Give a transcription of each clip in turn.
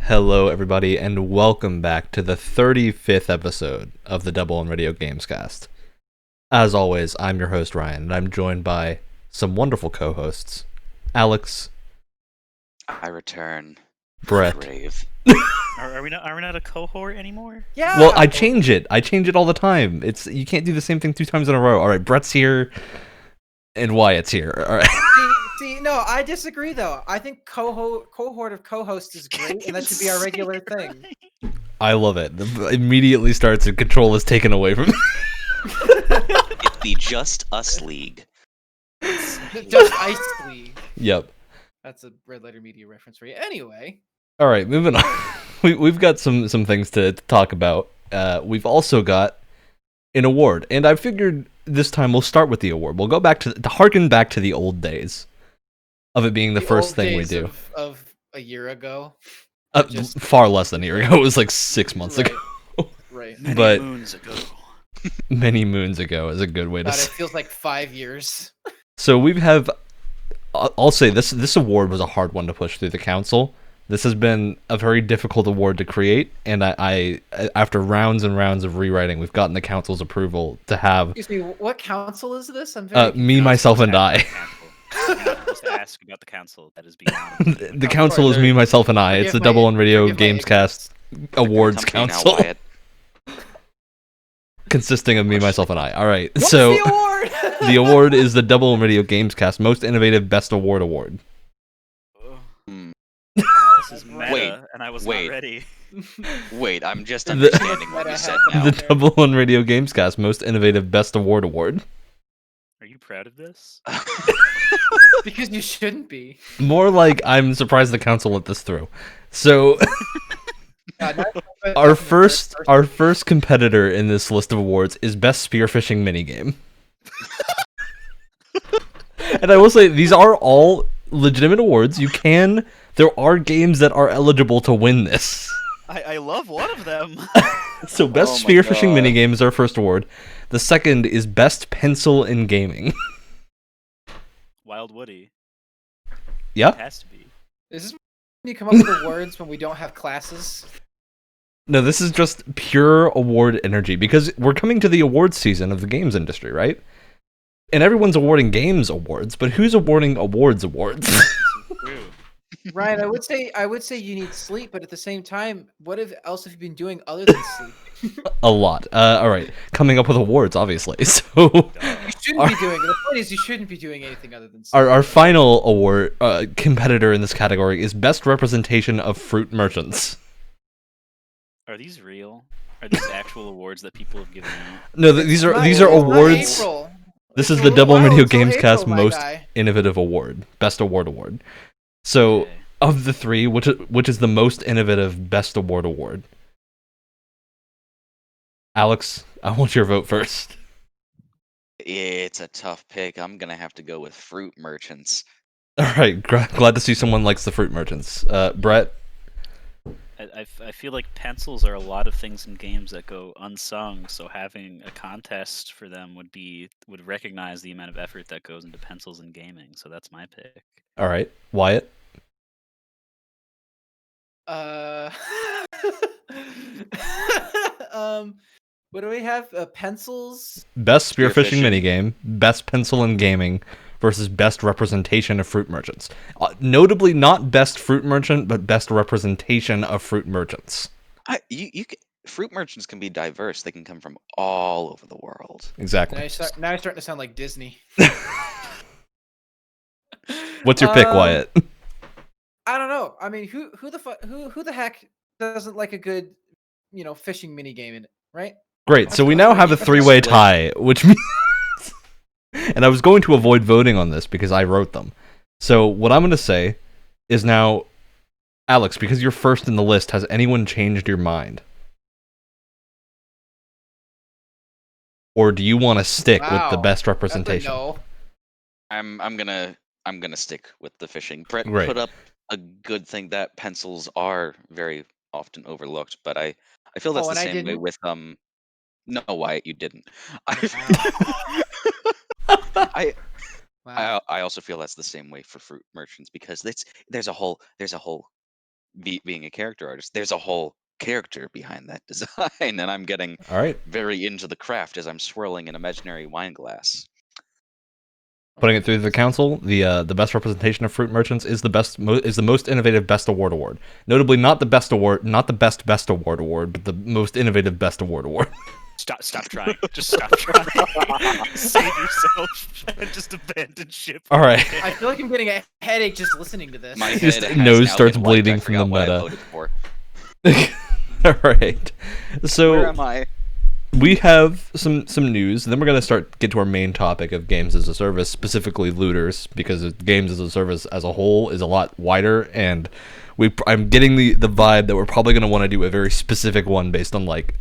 Hello, everybody, and welcome back to the 35th episode of the Double on Radio Gamescast. As always, I'm your host, Ryan, and I'm joined by some wonderful co-hosts, Alex, I return. Brett. Grave. Are we not a cohort anymore? Yeah. Well, I change it all the time. You can't do the same thing 2 times in a row. All right, Brett's here, and Wyatt's here. All right. No, I disagree though. I think cohort of co-hosts is great, and that should be our regular thing. I love it. Immediately starts and control is taken away from me. It's the Just Us League. Just Ice League. Yep. That's a Red Letter Media reference for you. Anyway. All right, moving on. We've got some things to talk about. We've also got an award, and I figured this time we'll start with the award. We'll go back to harken back to the old days of it being the first old thing we days do. Of a year ago. Far less than a year ago. It was like 6 months ago. Right. But moons ago. many moons ago is a good way to God, it say. feels like 5 years. So I'll say this award was a hard one to push through the council. This has been a very difficult award to create, and I after rounds and rounds of rewriting, we've gotten the council's approval to have Excuse me, what council is this? I'm very me, myself, and I. I'm supposed to ask about the council that is beyond. The council is me, myself, and I. It's the Double on Radio Gamescast Awards Company now, Council, Wyatt. consisting of me, myself, and I. All right, What's so the award? the award is the Double on Radio Gamescast Most Innovative Best Award Award. Hmm. This is meta, Wait, and I was wait. not ready. Wait, I'm just understanding what you said now. The Double on Radio Gamescast Most Innovative Best Award Award. Are you proud of this? Because you shouldn't be. More like I'm surprised the council let this through. So our first competitor in this list of awards is Best Spearfishing Minigame. And I will say these are all legitimate awards. There are games that are eligible to win this. I love one of them. So Best Oh my Spearfishing God. Minigame is our first award. The second is Best Pencil in Gaming. Wild Woody. Yeah? It has to be. Is this when you come up with awards when we don't have classes? No, this is just pure award energy because we're coming to the awards season of the games industry, right? And everyone's awarding games awards, but who's awarding awards? True. Ryan, I would say you need sleep, but at the same time, what else have you been doing other than sleep? A lot. All right, coming up with awards, obviously. So You shouldn't be doing. The point is, you shouldn't be doing anything other than sleep. our final award competitor in this category is Best Representation of Fruit Merchants. Are these real? Are these actual awards that people have given out? No, these are It's not awards. April. This is It's the a Double while Radio until Gamescast April, my Most guy. Innovative Award, Best Award Award. So Okay. of the three, which is the most innovative Best Award Award? Alex, I want your vote first. It's a tough pick. I'm gonna have to go with Fruit Merchants. All right, glad to see someone likes the Fruit Merchants. Brett. I feel like pencils are a lot of things in games that go unsung, so having a contest for them would recognize the amount of effort that goes into pencils in gaming. So that's my pick. All right, Wyatt. What do we have? Pencils. Best spearfishing Spearfishing. minigame, best pencil in gaming versus best representation of fruit merchants. Notably, not best fruit merchant, but best representation of fruit merchants. Fruit merchants can be diverse. They can come from all over the world. Exactly. Now you're starting to sound like Disney. What's your pick, Wyatt? I don't know. I mean, who the heck doesn't like a good, fishing mini game in it, right? Great. So we now have a three-way tie, which means. And I was going to avoid voting on this because I wrote them. So what I'm going to say is now, Alex, because you're first in the list, has anyone changed your mind? Or do you want to stick with the Wow, best That's a representation? no. I'm gonna stick with the fishing. Brett Right. put up a good thing that pencils are very often overlooked, but I feel that's Oh, the and I same way didn't? with No, Wyatt, you didn't. Wow. I Wow. I also feel that's the same way for fruit merchants because there's a whole being a character artist, there's a whole character behind that design, and I'm getting All right. very into the craft as I'm swirling an imaginary wine glass. Putting it through the council, the best representation of fruit merchants is the most innovative best award. Notably, not the best award, but the most innovative best award. Stop trying. Just stop trying. Save yourself and just abandon ship. All right. I feel like I'm getting a headache just listening to this. My Just head has nose now starts been wiped. bleeding I from the forgot what I meta. voted for. All right. So Where am I? we have some news. Then we're going to get to our main topic of games as a service, specifically looters, because games as a service as a whole is a lot wider, and I'm getting the vibe that we're probably going to want to do a very specific one based on like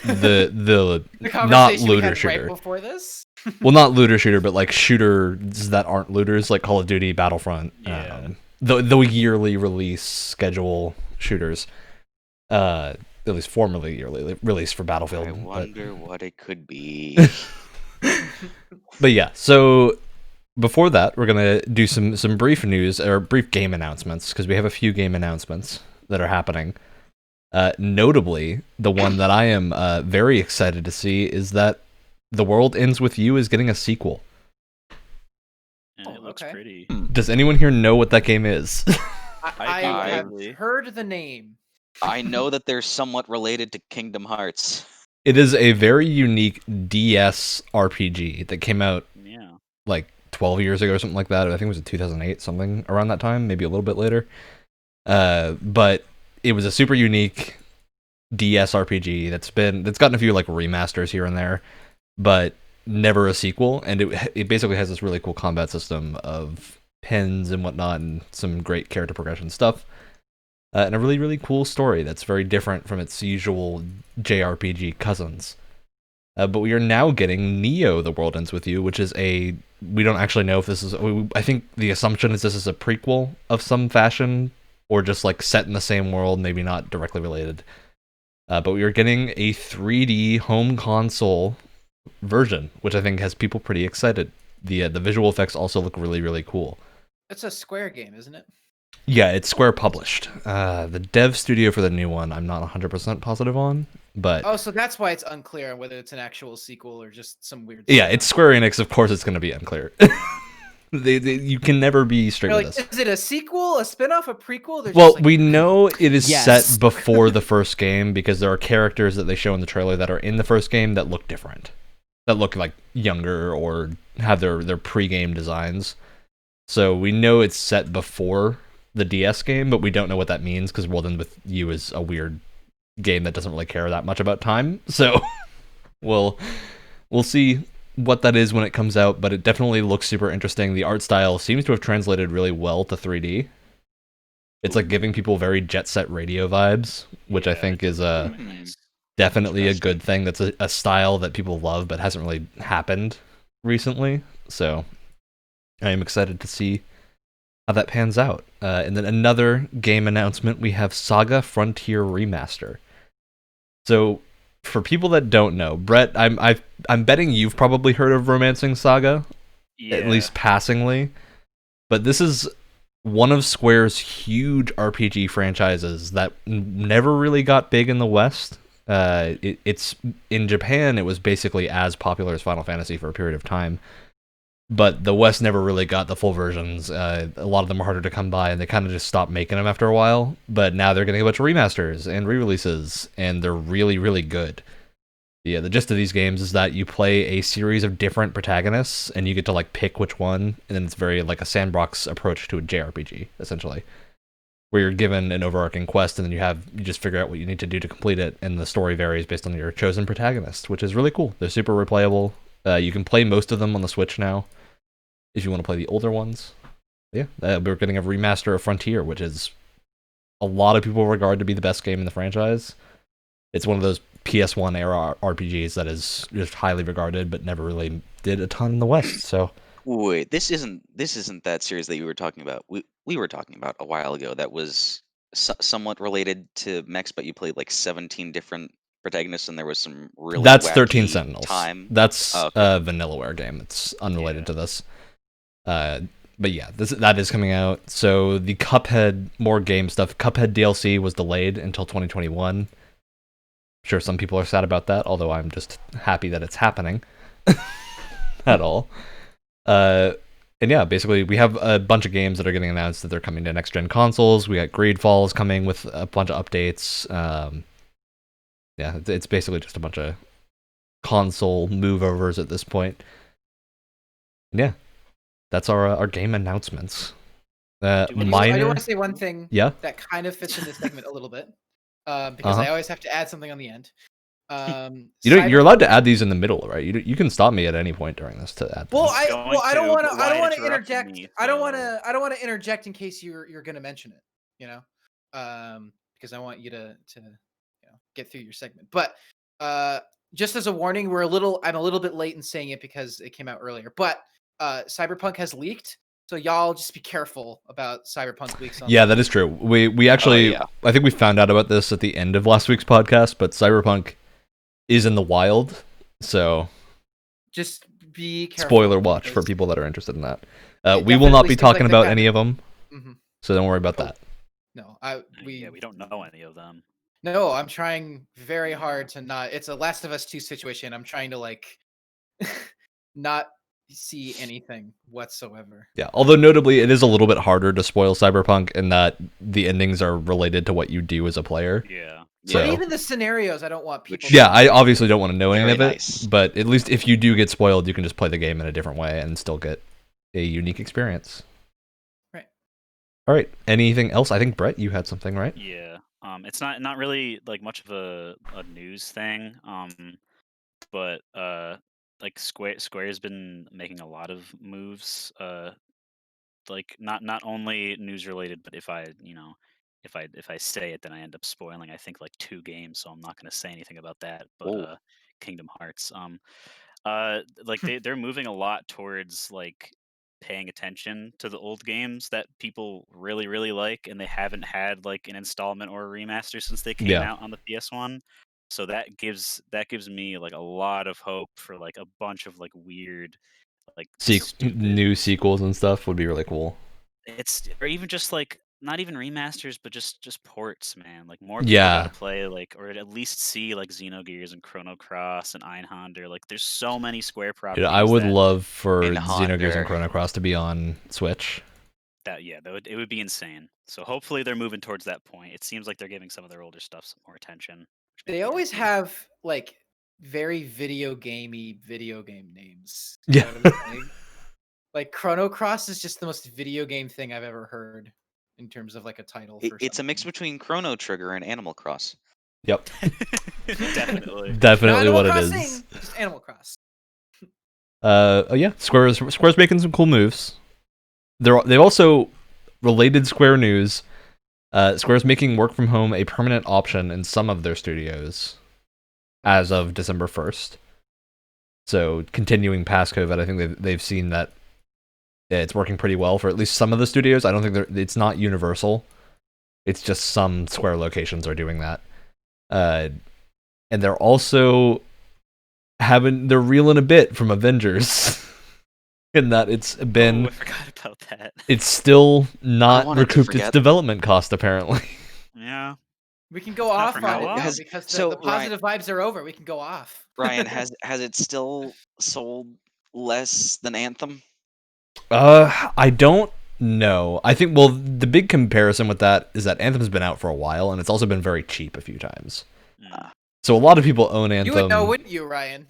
the The not conversation we looter had shooter. right before this. Well, not looter shooter, but like shooters that aren't looters, like Call of Duty, Battlefront, Yeah. the yearly release schedule shooters. At least formerly yearly release for Battlefield. I wonder what it could be. But yeah, so before that, we're gonna do some brief news or brief game announcements because we have a few game announcements that are happening. Notably, the one that I am very excited to see is that The World Ends With You is getting a sequel. And it looks okay. pretty. Does anyone here know what that game is? I have probably. heard the name. I know that they're somewhat related to Kingdom Hearts. It is a very unique DS RPG that came out Yeah. like 12 years ago or something like that. I think it was in 2008, something around that time, maybe a little bit later. But it was a super unique DS RPG that's gotten a few like remasters here and there, but never a sequel. And it basically has this really cool combat system of pins and whatnot, and some great character progression stuff. And a really, really cool story that's very different from its usual JRPG cousins. But we are now getting Neo: The World Ends With You, which is we don't actually know if this is... I think the assumption is this is a prequel of some fashion, or just like set in the same world, maybe not directly related. But we are getting a 3D home console version, which I think has people pretty excited. The visual effects also look really, really cool. It's a Square game, isn't it? Yeah, it's Square published. The dev studio for the new one, I'm not 100% positive on, but Oh, so that's why it's unclear on whether it's an actual sequel or just some weird. yeah, spin-off. it's Square Enix. Of course, it's going to be unclear. You can never be straight They're with like, this. is it a sequel, a spin-off, a prequel? They're Well, just like, we know it is Yes. set before the first game because there are characters that they show in the trailer that are in the first game that look different, that look like younger or have their pre-game designs. So we know it's set before the DS game, but we don't know what that means because World Ends With You is a weird game that doesn't really care that much about time. So we'll see what that is when it comes out, but it definitely looks super interesting. The art style seems to have translated really well to 3D. It's like giving people very Jet Set Radio vibes, which I Yeah, think is Really nice. definitely a Interesting. good thing. That's a style that people love, but hasn't really happened recently. So I am excited to see how that pans out. And then another game announcement, we have Saga Frontier Remaster. So for people that don't know, Brett, I'm betting you've probably heard of Romancing Saga, Yeah. at least passingly. But this is one of Square's huge RPG franchises that never really got big in the West. It's in Japan. It was basically as popular as Final Fantasy for a period of time, but the West never really got the full versions. A lot of them are harder to come by, and they kind of just stopped making them after a while. But now they're getting a bunch of remasters and re-releases, and they're really, really good. Yeah, the gist of these games is that you play a series of different protagonists, and you get to like pick which one, and then it's very like a sandbox approach to a JRPG, essentially, where you're given an overarching quest, and then you just figure out what you need to do to complete it, and the story varies based on your chosen protagonist, which is really cool. They're super replayable. You can play most of them on the Switch now, if you want to play the older ones. Yeah, we're getting a remaster of Frontier, which is a lot of people regard to be the best game in the franchise. It's one of those PS1 era RPGs that is just highly regarded, but never really did a ton in the West. So Wait, this isn't that series that you were talking about. We were talking about a while ago that was somewhat related to Mechs, but you played like 17 different protagonists, and there was some really that's wacky 13 Sentinels. time. That's Oh, a Vanillaware game. It's unrelated Yeah. to this. But yeah, that is coming out. So the Cuphead more game stuff. Cuphead DLC was delayed until 2021. Sure, some people are sad about that, although I'm just happy that it's happening at all. And yeah, basically we have a bunch of games that are getting announced that they're coming to next-gen consoles. We got Greedfall is coming with a bunch of updates. Yeah, it's basically just a bunch of console move-overs at this point. And yeah, that's our game announcements. I do Minor. want to say one thing Yeah. that kind of fits in this segment a little bit, because I always have to add something on the end. You're allowed to add these in the middle, right? You can stop me at any point during this to add. Well, things. I don't want to interject. Me, I don't want to interject in case you're going to mention it. You know, because I want you to get through your segment. But just as a warning, I'm a little bit late in saying it because it came out earlier. But Cyberpunk has leaked, so y'all just be careful about Cyberpunk leaks. Yeah, that is true. We actually, I think we found out about this at the end of last week's podcast, but Cyberpunk is in the wild, so just be careful. Spoiler watch for people that are interested in that. We will not be talking about any of them, so don't worry about that. No, we don't know any of them. No, I'm trying very hard to not. It's a Last of Us 2 situation. I'm trying to not see anything whatsoever. Yeah, although notably, it is a little bit harder to spoil Cyberpunk in that the endings are related to what you do as a player. Yeah. So, but even the scenarios, I don't want people. Yeah, I obviously don't want to know any of it, nice. but at least if you do get spoiled, you can just play the game in a different way and still get a unique experience. Right. All right. Anything else? I think Brett, you had something, right? Yeah. It's not really much of a news thing. But Square's been making a lot of moves. Not only news related, but if I say it, then I end up spoiling. I think 2 games, so I'm not going to say anything about that. But Kingdom Hearts, they're moving a lot towards paying attention to the old games that people really really like, and they haven't had an installment or a remaster since they came out on the PS1. So that gives me a lot of hope for a bunch of weird new sequels and stuff would be really cool. Or even just not even remasters, but just ports, man. More people gotta play or at least see Xenogears and Chrono Cross and Einhander. There's so many Square properties. I would love for Xenogears and Chrono Cross to be on Switch. It would be insane. So hopefully they're moving towards that point. It seems like they're giving some of their older stuff some more attention. They always have very video game names. Yeah. Chrono Cross is just the most video game thing I've ever heard in terms of a title. It's a mix between Chrono Trigger and Animal Cross. Yep. Definitely what it is. Just Animal Cross. Yeah, Square's making some cool moves. They've also related Square news. Square's making work from home a permanent option in some of their studios as of December 1st. So continuing past COVID, I think they've seen that it's working pretty well for at least some of the studios. I don't think it's not universal. It's just some Square locations are doing that. And they're also they're reeling a bit from Avengers. In that it's been... I forgot about that. It's still not recouped its development cost, apparently. Yeah. We can go off on it now because the positive vibes are over. We can go off. Ryan, has it still sold less than Anthem? I don't know. I think, the big comparison with that is that Anthem's been out for a while, and it's also been very cheap a few times. So a lot of people own Anthem. You would know, wouldn't you, Ryan?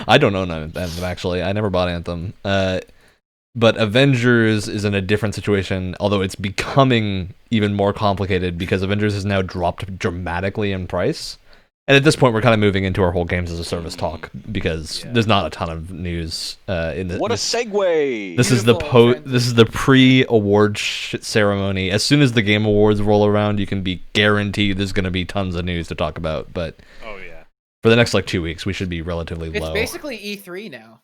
I don't own Anthem, actually. I never bought Anthem. But Avengers is in a different situation, although it's becoming even more complicated because Avengers has now dropped dramatically in price. And at this point, we're kind of moving into our whole games as a service talk because there's not a ton of news in the. What a segue! This is the pre-award ceremony. As soon as the Game Awards roll around, you can be guaranteed there's going to be tons of news to talk about. But for the next 2 weeks, we should be relatively low. It's basically E3 now.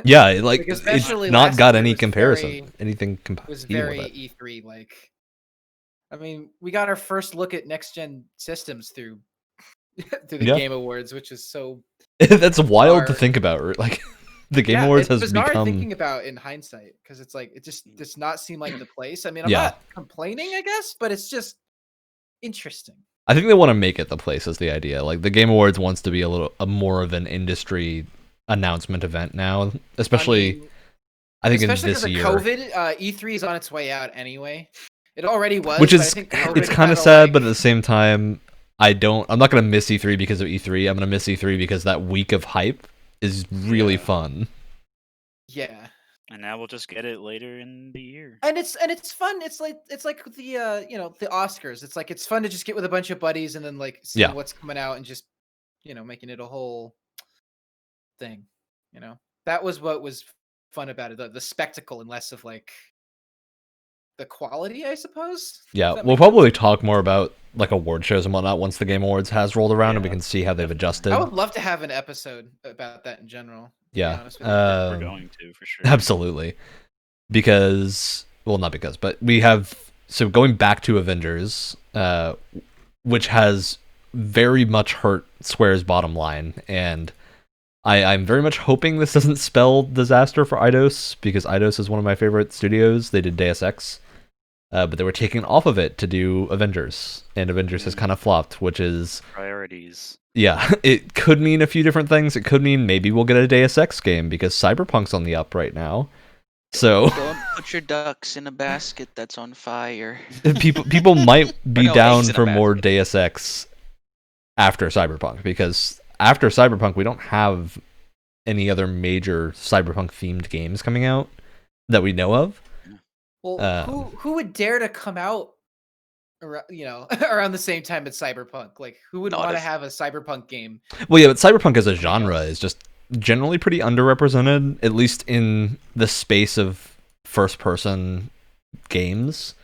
Yeah, it's not got any comparison. Anything it was very E3 I mean, we got our first look at next gen systems through the Game Awards, which is so that's wild to think about. The Game Yeah, Awards it's has bizarre become thinking about in hindsight because it's like it just does not seem like the place. I mean, I'm Yeah. not complaining, I guess, but it's just interesting. I think they want to make it the place is the idea. Like the Game Awards wants to be a more of an industry announcement event now, especially I think in especially this because year. of COVID, E3 is on its way out anyway. It already was, Which but I is think COVID it's kind of kinda, sad, like- but at the same time, I'm not gonna miss E3 because of E3. I'm gonna miss E3 because that week of hype is really fun. yeah. And now we'll just get it later in the year. And it's fun. It's like the the Oscars. It's like it's fun to just get with a bunch of buddies and then like seeing Yeah. what's coming out and just making it a whole thing. That was what was fun about it. The spectacle and less of like the quality, I suppose. Yeah, If that we'll makes sense. probably talk more about like award shows and whatnot once the Game Awards has rolled around and we Yeah, can see how they've definitely. adjusted. I would love to have an episode about that in general. To be Yeah, honest with you. We're going to for sure. absolutely. Because, well, not because, but we have, so going back to Avengers, which has very much hurt Square's bottom line, and I'm very much hoping this doesn't spell disaster for Eidos, because Eidos is one of my favorite studios. They did Deus Ex, but they were taken off of it to do Avengers, and Avengers has kind of flopped, which is... Priorities. Yeah, it could mean a few different things. It could mean maybe we'll get a Deus Ex game, because Cyberpunk's on the up right now. So Don't put your ducks in a basket that's on fire. people might be no, down eggs in a for more basket. Deus Ex after Cyberpunk, because after Cyberpunk we don't have any other major Cyberpunk themed games coming out that we know of. Well, who would dare to come out around the same time as Cyberpunk? Like, who would Not want to if- have a Cyberpunk game? Well, yeah, but Cyberpunk as a genre is just generally pretty underrepresented, at least in the space of first-person games.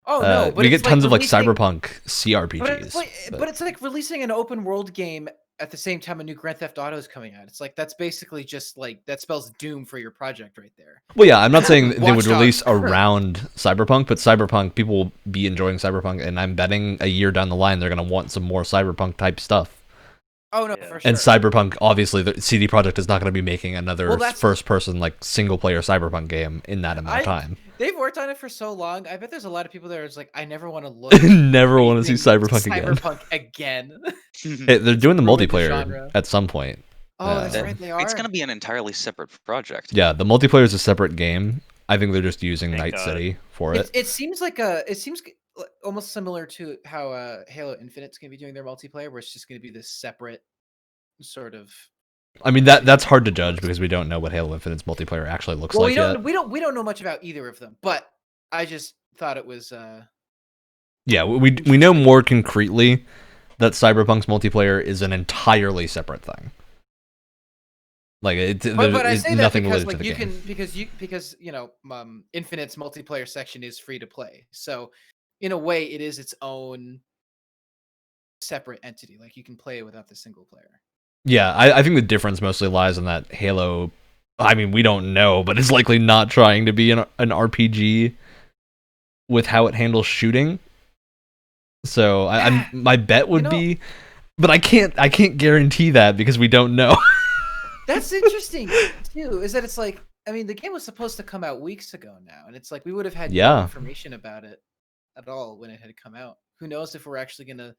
Oh no, but we it's get tons of like releasing- Cyberpunk CRPGs. But it's like releasing an open world game at the same time a new Grand Theft Auto is coming out. It's like that's basically just like that spells doom for your project right there. Well, yeah, I'm not saying they would Watch release Dogs. around Cyberpunk, but Cyberpunk, people will be enjoying Cyberpunk, and I'm betting a year down the line they're going to want some more Cyberpunk type stuff. Oh no, Yeah. for sure. And Cyberpunk, obviously, the CD Projekt is not going to be making another Well, that's- first-person like single-player Cyberpunk game in that amount of time. They've worked on it for so long. I bet there's a lot of people there. It's like I never want to look. Never want to see anything Cyberpunk again. Cyberpunk again. Hey, they're doing the Ruined the multiplayer genre. at some point. Oh, that's That- right. They are. It's gonna be an entirely separate project. Yeah, the multiplayer is a separate game. I think they're just using Thank Night God. City for it. It seems like almost similar to how Halo Infinite's gonna be doing their multiplayer, where it's just gonna be this separate sort of. I mean that's hard to judge because we don't know what Halo Infinite's multiplayer actually looks Well, like yet. we don't know much about either of them, but I just thought it was. Yeah, we know more concretely that Cyberpunk's multiplayer is an entirely separate thing. Like But I it's say that nothing because related like to the you game. can because Infinite's multiplayer section is free to play, so in a way it is its own separate entity. Like you can play it without the single player. Yeah, I think the difference mostly lies in that Halo. I mean, we don't know, but it's likely not trying to be an RPG with how it handles shooting. So my bet would be, but I can't guarantee that because we don't know. That's interesting too. Is that it's like I mean the game was supposed to come out weeks ago now, and it's like we would have had no Yeah. information about it at all when it had come out. Who knows if we're actually gonna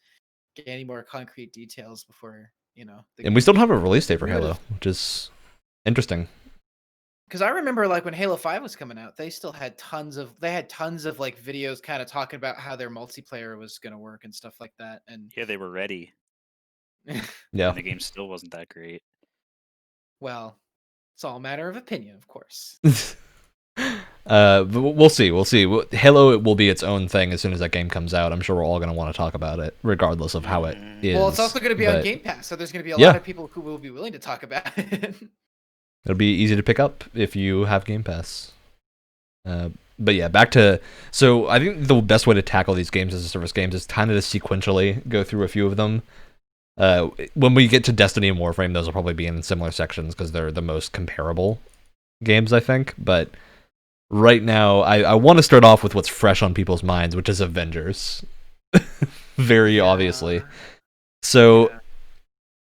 get any more concrete details before the And we still don't have a release date for We would've- Halo, which is interesting. Because I remember like when Halo 5 was coming out, they still had tons of like videos kind of talking about how their multiplayer was gonna work and stuff like that. And Yeah, they were ready. Yeah. And the game still wasn't that great. well, it's all a matter of opinion, of course. But we'll see. We'll see. Halo will be its own thing as soon as that game comes out. I'm sure we're all going to want to talk about it, regardless of how it is. Well, it's also going to be on but Game Pass, so there's going to be a Yeah. lot of people who will be willing to talk about it. It'll be easy to pick up if you have Game Pass. But yeah, back to... So I think the best way to tackle these games as a service games is kind of to sequentially go through a few of them. When we get to Destiny and Warframe, those will probably be in similar sections because they're the most comparable games, I think. But right now, I want to start off with what's fresh on people's minds, which is Avengers. Very obviously. So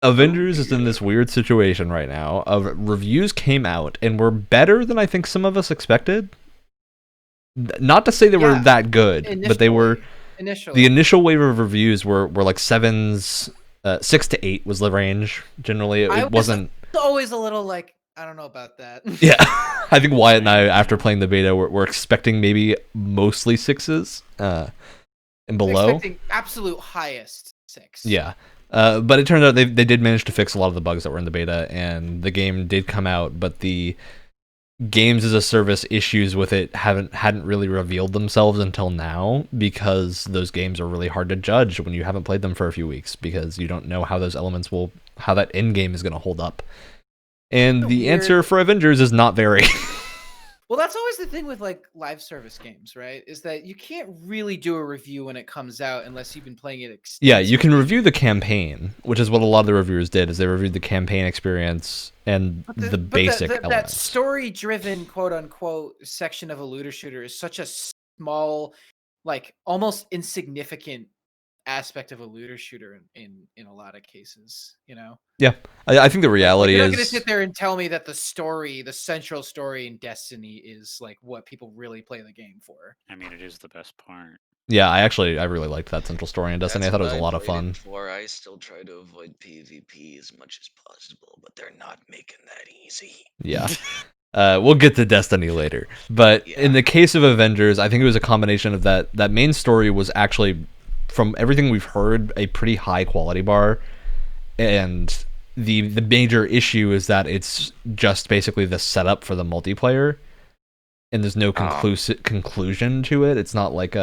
Avengers is in this weird situation right now of reviews came out and were better than I think some of us expected. Not to say they were that good, but they were. The initial wave of reviews were like 7s, 6 to 8 was the range. Generally, it wasn't. Always a little like, I don't know about that. Yeah, I think Wyatt and I, after playing the beta, we're expecting maybe mostly 6s and below. Expecting absolute highest 6. Yeah. But it turned out they did manage to fix a lot of the bugs that were in the beta, and the game did come out, but the games as a service issues with it hadn't really revealed themselves until now, because those games are really hard to judge when you haven't played them for a few weeks, because you don't know how those elements how that end game is going to hold up. And the answer for Avengers is not very. Well, that's always the thing with like live service games, right? Is that you can't really do a review when it comes out unless you've been playing it extensively. Yeah, you can review the campaign, which is what a lot of the reviewers did, is they reviewed the campaign experience and the basic elements. That story-driven, quote-unquote, section of a looter shooter is such a small, like, almost insignificant aspect of a looter shooter in a lot of cases, you know? Yeah, I think the reality you're is... not going to sit there and tell me that the central story in Destiny is, like, what people really play the game for. I mean, it is the best part. Yeah, I really liked that central story in Destiny. I thought it was a lot of fun. I still try to avoid PvP as much as possible, but they're not making that easy. Yeah. We'll get to Destiny later. But in the case of Avengers, I think it was a combination of that main story was actually, from everything we've heard, a pretty high quality bar. And the major issue is that it's just basically the setup for the multiplayer. And there's no conclusion to it. It's not like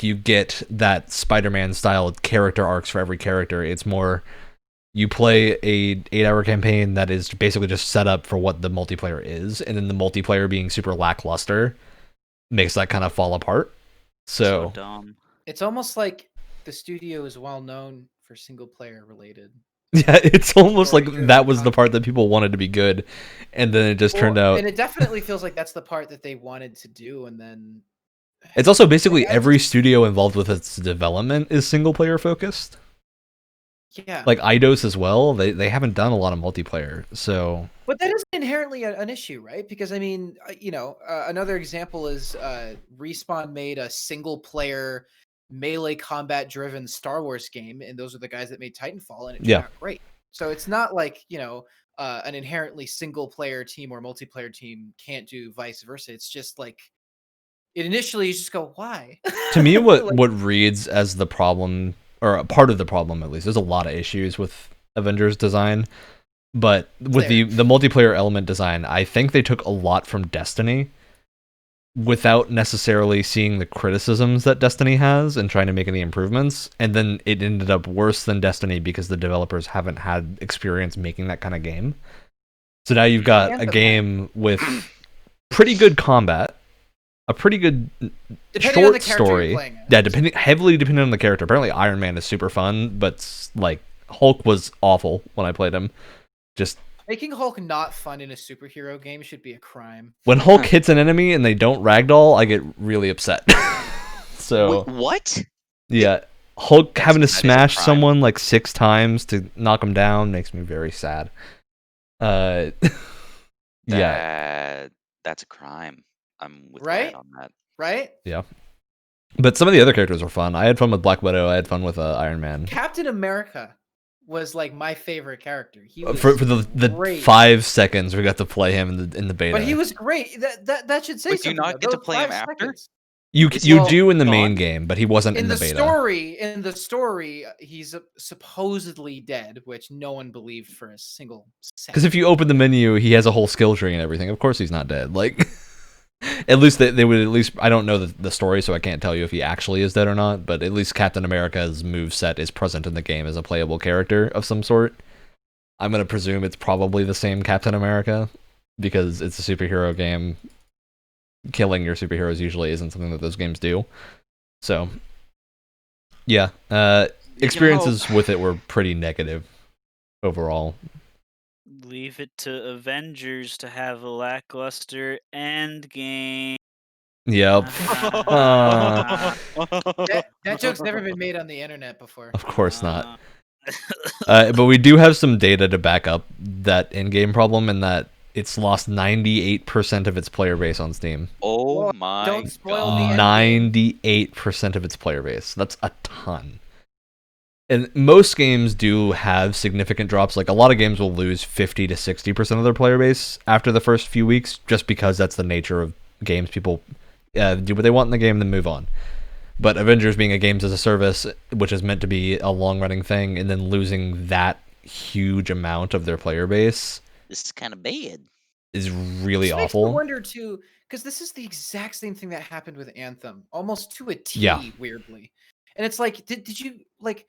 you get that Spider-Man style character arcs for every character. It's more you play a 8-hour campaign that is basically just set up for what the multiplayer is, and then the multiplayer being super lackluster makes that kind of fall apart. So dumb. It's almost like the studio is well known for single player related. Yeah, it's almost like that was the part that people wanted to be good, and then it just turned out. And it definitely feels like that's the part that they wanted to do, and then it's also basically every studio involved with its development is single player focused. Yeah, like Eidos as well. They haven't done a lot of multiplayer, so. But that is inherently an issue, right? Because I mean, another example is Respawn made a single player melee combat driven Star Wars game, and those are the guys that made Titanfall, and it turned out great. So it's not like an inherently single player team or multiplayer team can't do vice versa. It's just like it initially you just go, why? To me, what reads as the problem, or a part of the problem at least, there's a lot of issues with Avengers design, but with the multiplayer element design, I think they took a lot from Destiny without necessarily seeing the criticisms that Destiny has and trying to make any improvements, and then it ended up worse than Destiny because the developers haven't had experience making that kind of game. So now you've got a game with pretty good combat, a pretty good short story. Yeah, heavily depending on the character. Apparently Iron Man is super fun, but like Hulk was awful when I played him. Just making Hulk not fun in a superhero game should be a crime. When Hulk hits an enemy and they don't ragdoll, I get really upset. So what? Yeah, Hulk having to smash someone like 6 times to knock him down makes me very sad. Yeah, that's a crime. I'm with Wyatt on that. Right? Yeah. But some of the other characters were fun. I had fun with Black Widow. I had fun with Iron Man. Captain America was like my favorite character. He was for the 5 seconds we got to play him in the beta. But he was great. That should say something. Do you not get to play him after? You do in the main game, but he wasn't in the beta. In the story, he's supposedly dead, which no one believed for a single second. Because if you open the menu, he has a whole skill tree and everything. Of course he's not dead. Like, at least they would at least. I don't know the story, so I can't tell you if he actually is dead or not. But at least Captain America's moveset is present in the game as a playable character of some sort. I'm gonna presume it's probably the same Captain America because it's a superhero game. Killing your superheroes usually isn't something that those games do. So, yeah, experiences with it were pretty negative overall. Leave it to Avengers to have a lackluster end game. Yep. That joke's never been made on the internet before. Of course not. But we do have some data to back up that in-game problem, and that it's lost 98% of its player base on Steam. Oh Well, my don't spoil the god. end game. 98% of its player base. That's a ton. And most games do have significant drops. Like, a lot of games will lose 50 to 60% of their player base after the first few weeks, just because that's the nature of games. People do what they want in the game and then move on. But Avengers being a games as a service, which is meant to be a long-running thing, and then losing that huge amount of their player base This is kind of bad. is really This makes me awful. wonder too, because this is the exact same thing that happened with Anthem, almost to a T, Yeah. weirdly. And it's like, did you like?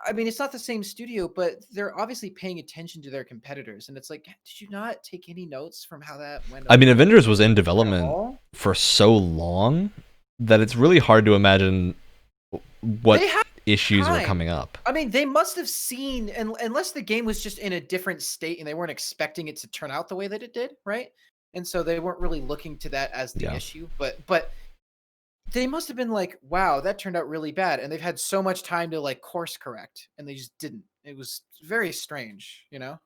I mean, it's not the same studio, but they're obviously paying attention to their competitors. And it's like, did you not take any notes from how that went? I mean, over Avengers was in at development all? for so long that it's really hard to imagine what They had issues were time. coming up. I mean, they must have seen, unless the game was just in a different state and they weren't expecting it to turn out the way that it did, right? And so they weren't really looking to that as the Yeah. issue. But they must have been like, wow, that turned out really bad. And they've had so much time to like course correct, and they just didn't. It was very strange, you know?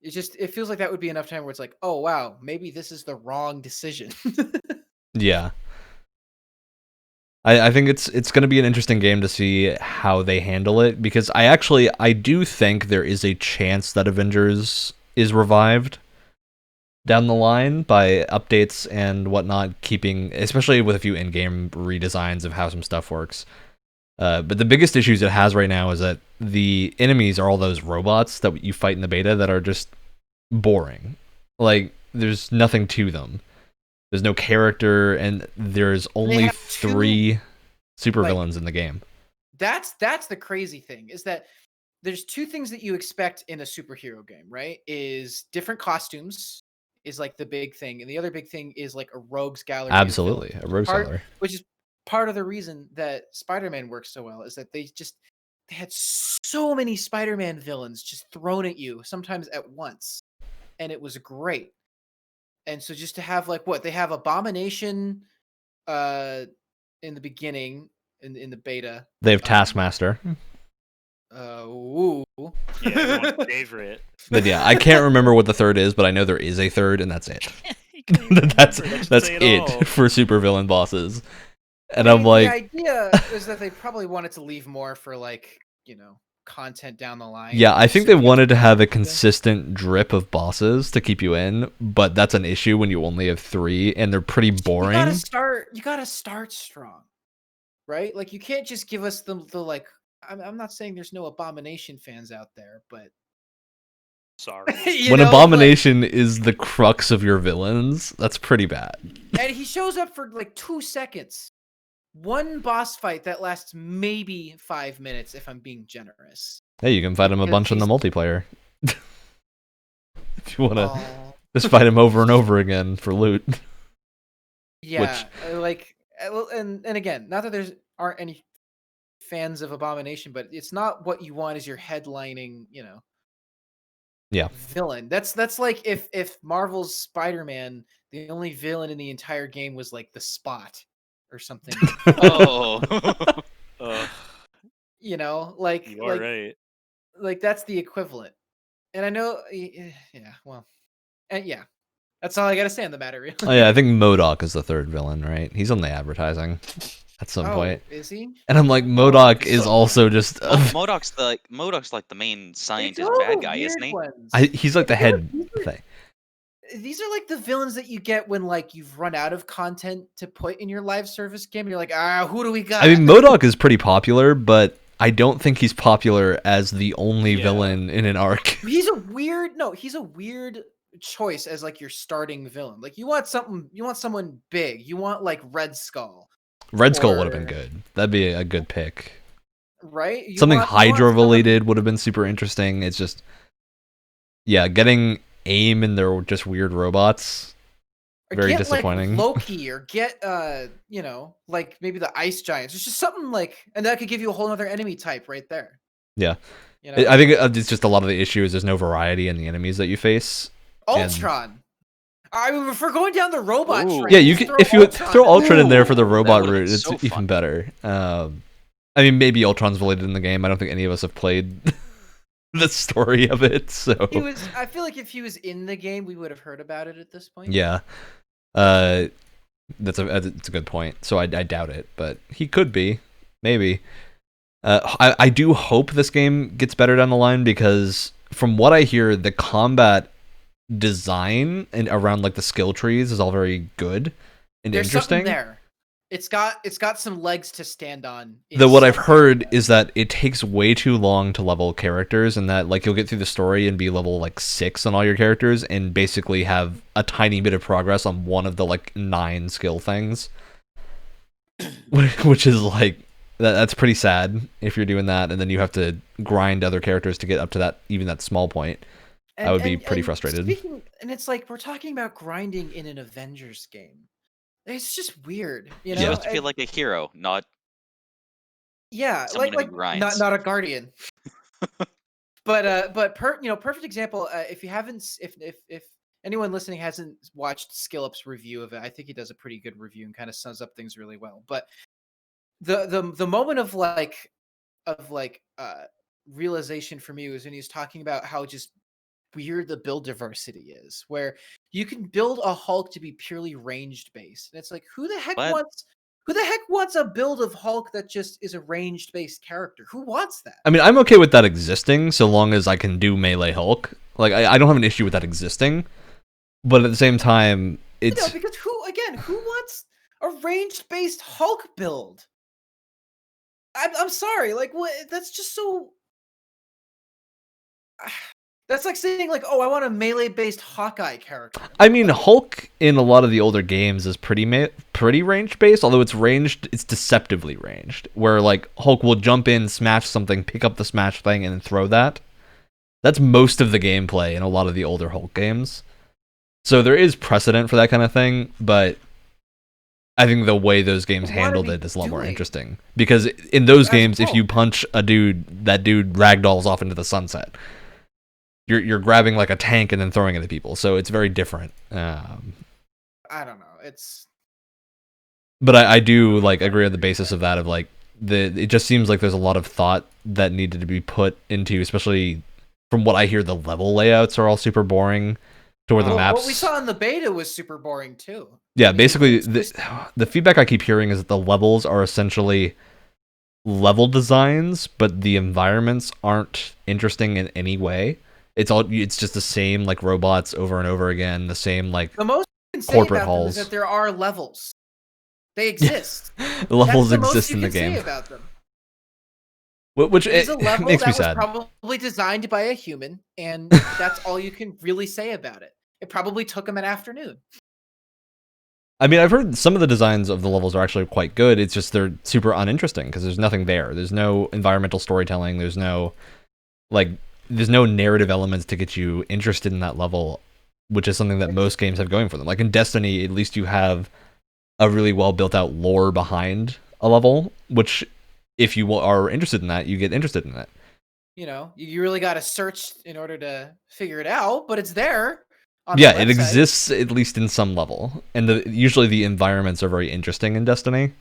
It feels like that would be enough time where it's like, oh wow, maybe this is the wrong decision. Yeah. I think it's going to be an interesting game to see how they handle it, because I do think there is a chance that Avengers is revived down the line by updates and whatnot, keeping, especially with a few in-game redesigns of how some stuff works. But the biggest issues it has right now is that the enemies are all those robots that you fight in the beta that are just boring. Like, there's nothing to them. There's no character, and there's only have two, 3 supervillains like, in the game. That's the crazy thing, is that there's 2 things that you expect in a superhero game, right? Is different costumes is like the big thing, and the other big thing is like a rogues gallery. Absolutely, a rogues gallery. Which is part of the reason that Spider-Man works so well, is that they had so many Spider-Man villains just thrown at you, sometimes at once, and it was great. And so just to have like they have Abomination in the beginning in the beta. They have Taskmaster. Ooh. Yeah, everyone's favorite. But yeah, I can't remember what the third is, but I know there is a third, and that's it. You can't even remember, that's say it all. for supervillain bosses. And I I'm mean, like, the idea is that they probably wanted to leave more for like, content down the line. yeah, I think they So you wanted to have a something. consistent drip of bosses to keep you in, but that's an issue when you only have 3 and they're pretty boring. You gotta start strong, right? Like, you can't just give us the like. I'm not saying there's no Abomination fans out there, but Sorry. When Abomination is the crux of your villains, that's pretty bad. and he shows up for like 2 seconds. One boss fight that lasts maybe 5 minutes, if I'm being generous. Hey, you can fight him a Because bunch in the he's- multiplayer. If you want to Aw. just fight him over and over again for loot. Yeah, well, and again, not that aren't any fans of Abomination, but it's not what you want as your headlining, Yeah. villain. That's like if Marvel's Spider-Man, the only villain in the entire game was like the Spot or something. Oh. Like You are right. like that's the equivalent. And I know, yeah, well, and yeah, that's all I gotta say on the matter. Really. Oh yeah, I think MODOK is the third villain, right? He's on the advertising at some point. Is he? And I'm like, MODOK is so- also just... Oh, MODOK's like the main It's scientist all bad the guy, isn't he? weird ones. he's like the head thing. These are like the villains that you get when like you've run out of content to put in your live service game. You're like, who do we got? I mean, MODOK is pretty popular, but I don't think he's popular as the only Yeah. villain in an arc. he's a weird choice as like your starting villain. Like you want someone big. You want like Red Skull, Red Skull would have been Or- good. That'd be a good pick. right? Something You want Hydra someone- related would have been super interesting. It's just, yeah, getting AIM and their just weird robots. or very get, disappointing. Like Loki, or get like maybe the Ice Giants. It's just something like, and that could give you a whole other enemy type right there. Yeah. You know? I think it's just a lot of the issue is there's no variety in the enemies that you face. and- Ultron. I mean, if we're going down the robot Ooh. train, Yeah, you just can throw if you Ultron throw in Ultron in there for the Ooh, that robot would've route, been it's so even fun. better. I mean, maybe Ultron's related in the game. I don't think any of us have played the story of it, so I feel like if he was in the game, we would have heard about it at this point. yeah. That's a good point. So I doubt it, but he could be, maybe. I do hope this game gets better down the line, because from what I hear, the combat design and around like the skill trees is all very good and There's interesting. something there. It's got some legs to stand on. Though what I've heard is that it takes way too long to level characters, and that like you'll get through the story and be level like 6 on all your characters, and basically have a tiny bit of progress on one of the like 9 skill things, which is like that's pretty sad if you're doing that, and then you have to grind other characters to get up to that even that small point. I would be pretty frustrated. And it's like we're talking about grinding in an Avengers game. It's just weird, you know. You're supposed to feel like a hero, not someone who grinds. not a guardian. but perfect example. If you haven't, if anyone listening hasn't watched SkillUp's review of it, I think he does a pretty good review and kind of sums up things really well. But the moment of realization for me was when he was talking about how just weird the build diversity is, where you can build a Hulk to be purely ranged based, and it's like who the heck wants a build of Hulk that just is a ranged based character? Who wants that? I mean, I'm okay with that existing so long as I can do melee Hulk. Like I don't have an issue with that existing, but at the same time, it's because who wants a ranged based Hulk build? I'm sorry, like what? That's just so. That's like saying, like, oh, I want a melee-based Hawkeye character. I mean, Hulk in a lot of the older games is pretty range-based, although it's deceptively ranged, where, like, Hulk will jump in, smash something, pick up the smash thing, and then throw that. That's most of the gameplay in a lot of the older Hulk games. So there is precedent for that kind of thing, but I think the way those games handled it is a lot more interesting. Because in those games, if you punch a dude, that dude ragdolls off into the sunset. You're grabbing like a tank and then throwing it at people, so it's very different. I don't know. But I do like agree on the basis of that, of like it just seems like there's a lot of thought that needed to be put into, especially from what I hear, the level layouts are all super boring. To where the maps. What we saw in the beta was super boring too. Yeah, basically the feedback I keep hearing is that the levels are essentially level designs, but the environments aren't interesting in any way. It's just the same like robots over and over again, the same like the most you can say corporate about halls. them is that there are levels. They exist. The levels That's the exist most in the you can game. say about them. Which It's it a level makes me that was sad. probably designed by a human, and that's all you can really say about it. It probably took him an afternoon. I mean, I've heard some of the designs of the levels are actually quite good. It's just they're super uninteresting because there's nothing there. There's no environmental storytelling. There's no narrative elements to get you interested in that level, which is something that most games have going for them. Like in Destiny, at least you have a really well built out lore behind a level, which if you are interested in that, you get interested in it. You know, you really got to search in order to figure it out, but it's there. Yeah, it exists at least in some level, and usually the environments are very interesting in Destiny.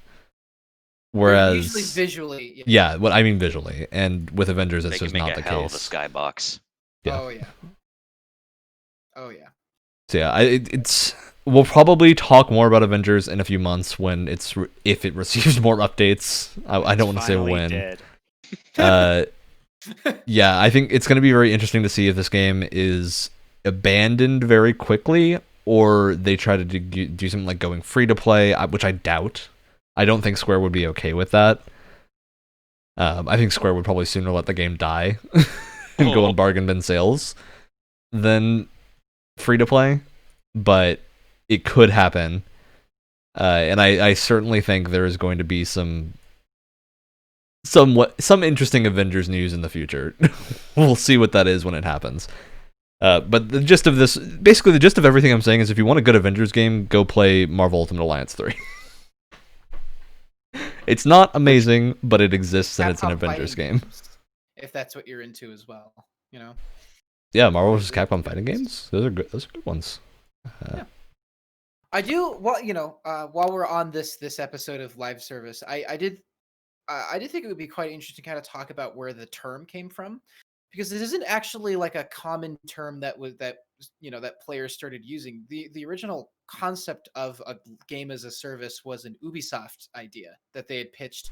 Whereas usually visually, yeah, what I mean visually, and with Avengers, it's They just can not make the a hell case. of a skybox. Yeah. Oh yeah. So yeah, it's we'll probably talk more about Avengers in a few months when if it receives more updates. I don't want to say when. Yeah, I think it's going to be very interesting to see if this game is abandoned very quickly, or they try to do something like going free to play, which I doubt. I don't think Square would be okay with that. I think Square would probably sooner let the game die and go on bargain bin sales than free to play, but it could happen. And I certainly think there is going to be some interesting Avengers news in the future. We'll see what that is when it happens. But the gist of this, basically the gist of everything I'm saying is if you want a good Avengers game, go play Marvel Ultimate Alliance 3. It's not amazing, but it exists and it's an Avengers game. If that's what you're into as well, you know. Yeah, Marvel vs. Capcom fighting games. Those are good ones. Yeah. I do, well, you know, while we're on this episode of live service, I did I did think it would be quite interesting to kind of talk about where the term came from, because it isn't actually like a common term that that players started using. The original concept of a game as a service was an Ubisoft idea that they had pitched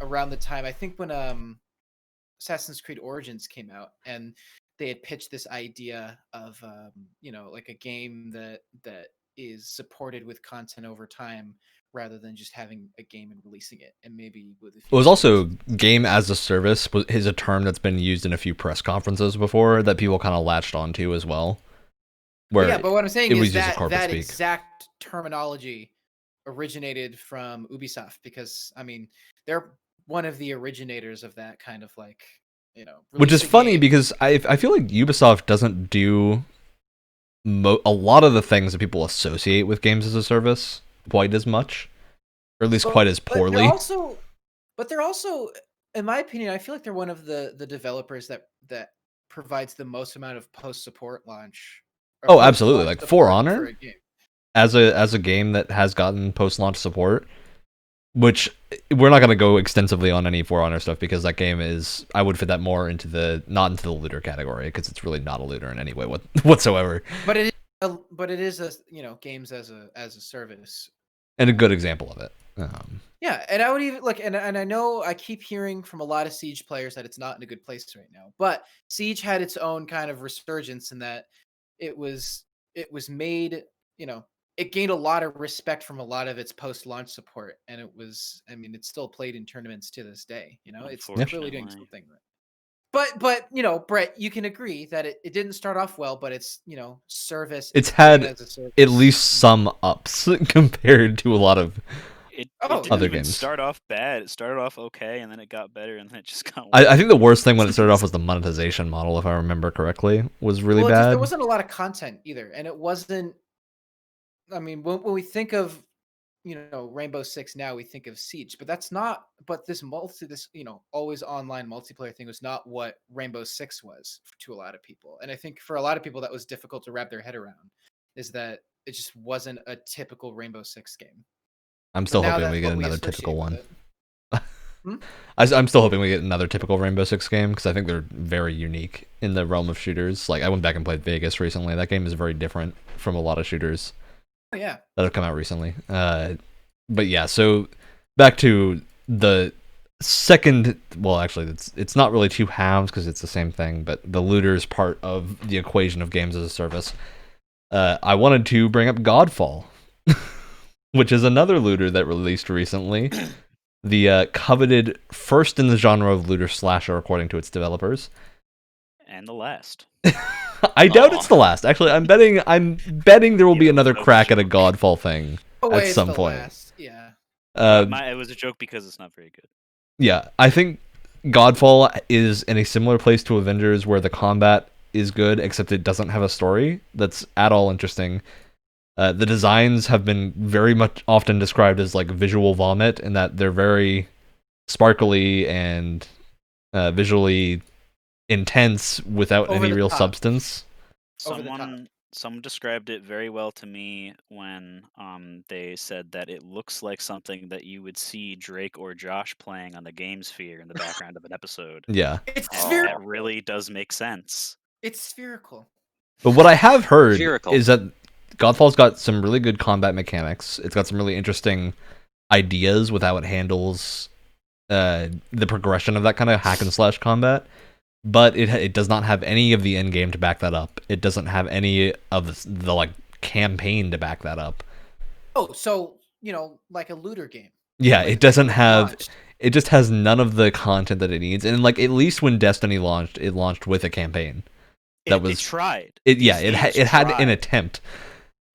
around the time, I think, when Assassin's Creed Origins came out, and they had pitched this idea of like a game that is supported with content over time rather than just having a game and releasing it, and maybe with a It few was also sequels. game as a service is a term that's been used in a few press conferences before that people kind of latched onto as well. Where Yeah, but what I'm saying it is was just a that corporate that speak. exact terminology originated from Ubisoft, because I mean they're one of the originators of that kind of like Which release is a funny game. because I feel like Ubisoft doesn't do a lot of the things that people associate with games as a service quite as much, or at least quite as But they're poorly. also, in my opinion, I feel like they're one of the developers that provides the most amount of post support launch. Or Oh, absolutely! post-launch Like For support for Honor a game. as a game that has gotten post launch support, which we're not going to go extensively on any For Honor stuff because that game is, I would fit that more into not into the looter category because it's really not a looter in any way whatsoever. But it is a games as a service. And a good example of it. Yeah, and I would even look, and I know I keep hearing from a lot of Siege players that it's not in a good place right now. But Siege had its own kind of resurgence in that it was made, it gained a lot of respect from a lot of its post-launch support, and I mean, it's still played in tournaments to this day. It's clearly doing Unfortunately. something right. But Brett, you can agree that it didn't start off well, but it's service. It's game had as a service. at least some ups compared to a lot of It Oh, didn't other even games. start off bad. It started off okay, and then it got better, and then it just got worse. I think the worst thing when it started off was the monetization model, if I remember correctly, was really Well, there bad. wasn't a lot of content either, and it wasn't. I mean, when we think of Rainbow Six now, we think of Siege, but that's not. But this always online multiplayer thing was not what Rainbow Six was to a lot of people, and I think for a lot of people that was difficult to wrap their head around. Is that it just wasn't a typical Rainbow Six game. I'm still Now hoping we that's get what we another associate typical with one. it. Hmm? I'm still hoping we get another typical Rainbow Six game because I think they're very unique in the realm of shooters. Like I went back and played Vegas recently. That game is very different from a lot of shooters Oh, yeah. that have come out recently. But yeah, so back to the second. Well, actually, it's not really two halves because it's the same thing. But the looters part of the equation of games as a service. I wanted to bring up Godfall, which is another looter that released recently. The coveted first in the genre of looter slasher, according to its developers. And the last. I doubt it's the last. Actually, I'm betting there will be Yeah, another that was crack a at a joke. Godfall thing Oh, wait, at it's some the point. last. Yeah. It was a joke because it's not very good. Yeah, I think Godfall is in a similar place to Avengers, where the combat is good, except it doesn't have a story that's at all interesting. The designs have been very much often described as like visual vomit, in that they're very sparkly and visually intense without Over any the real top. substance. Over the top. Someone described it very well to me when they said that it looks like something that you would see Drake or Josh playing on the game sphere in the background of an episode. Yeah. It's And spherical. that really does make sense. It's spherical. But what I have heard Spherical. is that Godfall's got some really good combat mechanics. It's got some really interesting ideas with how it handles the progression of that kind of hack and slash combat. But it does not have any of the end game to back that up. It doesn't have any of the like campaign to back that up. Oh, so like a looter game. Yeah, Like, it doesn't like have. launched. It just has none of the content that it needs. And like at least when Destiny launched, it launched with a campaign. That was It tried. it. These Yeah, it games it had an tried. attempt.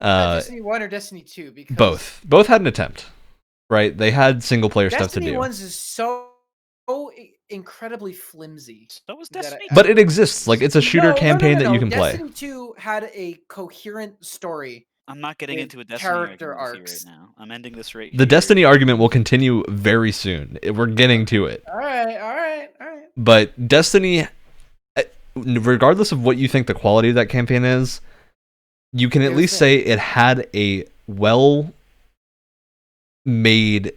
Destiny 1 or Destiny 2? Because Both had an attempt, right? They had single player stuff to Destiny do. 1's is so incredibly flimsy. So was that Destiny. But it exists. Like it's a shooter No, no, no, campaign no, that no. you can play. Destiny 2 had a coherent story. I'm not getting with into a Destiny character argument with arcs. you right now. I'm ending this right The here. Destiny argument will continue very soon. We're getting to it. All right. But Destiny, regardless of what you think the quality of that campaign is, you can at Here's least the say it had a well-made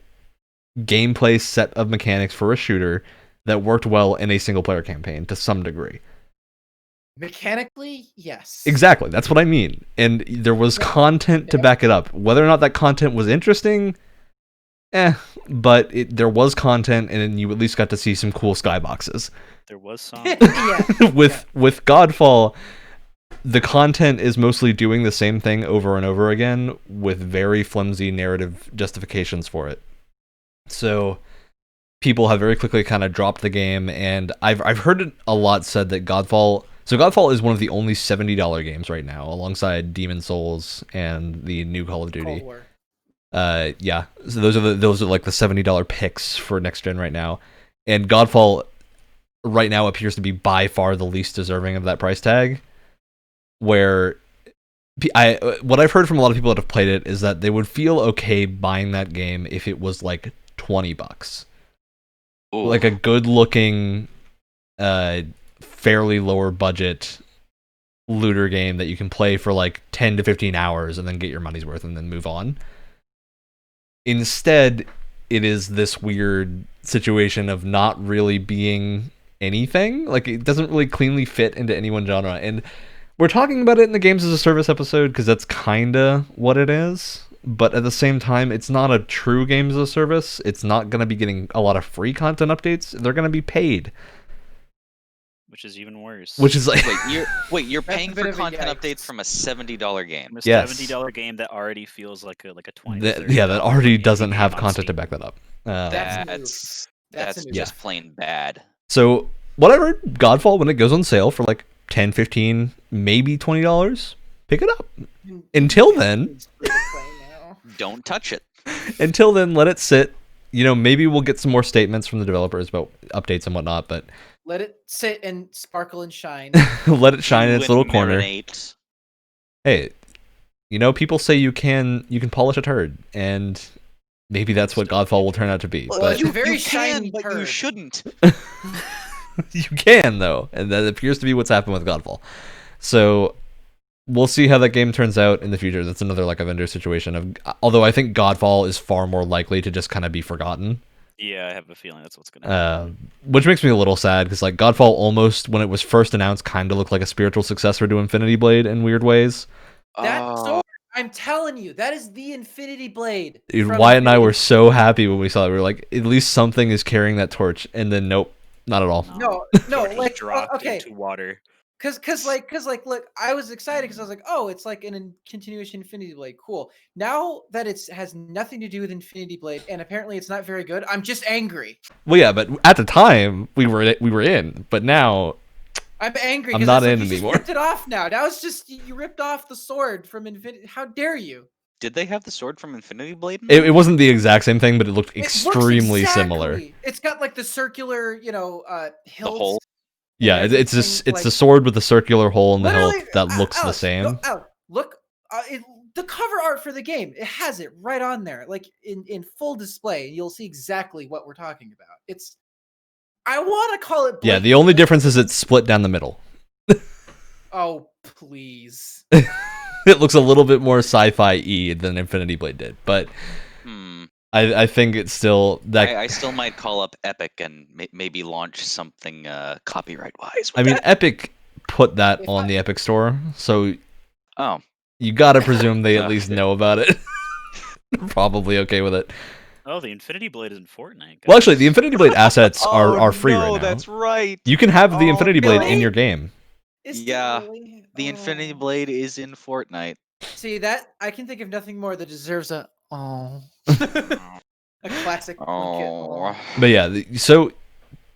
gameplay set of mechanics for a shooter that worked well in a single player campaign to some degree. Mechanically, yes. Exactly, that's what I mean. And there was content to back it up. Whether or not that content was interesting, but there was content, and you at least got to see some cool skyboxes. There was some. With Godfall, the content is mostly doing the same thing over and over again with very flimsy narrative justifications for it. So people have very quickly kind of dropped the game, and I've heard it a lot said that Godfall is one of the only $70 games right now, alongside Demon's Souls and the new Call of Duty. Cold War. Yeah. So those are like the $70 picks for next gen right now. And Godfall right now appears to be by far the least deserving of that price tag. Where what I've heard from a lot of people that have played it is that they would feel okay buying that game if it was like $20. Ooh. Like a good looking fairly lower budget looter game that you can play for like 10 to 15 hours and then get your money's worth and then move on. Instead, it is this weird situation of not really being anything. Like, it doesn't really cleanly fit into any one genre. And we're talking about it in the Games as a Service episode because that's kinda what it is. But at the same time, it's not a true Games as a Service. It's not going to be getting a lot of free content updates. They're going to be paid. Which is even worse. Which is like... You're paying a bit for of a content yikes. updates from a $70 game. From a Yes. $70 game that already feels like a $20. that already doesn't have on content to Steam. back that up. That's That's a new just plain bad. So, what I heard, Godfall, when it goes on sale for like 10, 15, maybe $20, pick it up. Until then, Don't touch it. let it sit. You know, maybe we'll get some more statements from the developers about updates and whatnot, but Let it sit and sparkle and shine. let it shine in its You little corner. marinate. Hey, you know, people say you can polish a turd, and maybe that's what Godfall will turn out to be. Well, But you very you shiny can, but you turd. shouldn't. you can, though, and that appears to be what's happened with Godfall. So we'll see how that game turns out in the future. That's another like Avengers situation. Although I think Godfall is far more likely to just kind of be forgotten. Yeah, I have a feeling that's what's going to happen. Which makes me a little sad because like Godfall almost, when it was first announced, kind of looked like a spiritual successor to Infinity Blade in weird ways. That Oh, sword, I'm telling you, that is the Infinity Blade. Dude, from Wyatt and I Infinity were so happy when we saw it. We were like, at least something is carrying that torch. And then nope, not at all. No, Just like, dropped okay. into water. Cause look, I was excited because I was like, oh, it's like an continuation Infinity Blade, cool. Now that it has nothing to do with Infinity Blade, and apparently it's not very good, I'm just angry. Well, yeah, but at the time we were in, but now I'm angry. I'm 'cause not it's like, in you just anymore. ripped it off now. Now it's just you ripped off the sword from Infinity. How dare you? did they have the sword from Infinity Blade? in it there? wasn't the exact same thing, but it looked It looks extremely similar. exactly- It's got like the circular, hilt. hole? Yeah, and it's everything, the sword with the circular hole in the hilt Literally, that looks the Alex, same. Look, the cover art for the game. It has it right on there, like in full display. You'll see exactly what we're talking about. It's. I want to call it. Yeah, blatant, the only but- difference is it's split down the middle. Oh please! It looks a little bit more sci-fi-y than Infinity Blade did, but Hmm. I think it's still that. I still might call up Epic and maybe launch something copyright-wise. I mean, Epic put that If on I- the Epic Store, so Oh, you gotta presume they at Oh, least shit. know about it. Probably okay with it. Oh, the Infinity Blade is in Fortnite. Well, actually, guys. the Infinity Blade assets are free no, right now. That's right. You can have the Oh, Infinity Blade in really? your game. It's Yeah, really- The Infinity oh. Blade is in Fortnite. See that I can think of nothing more that deserves a oh. A classic. Oh. But yeah, so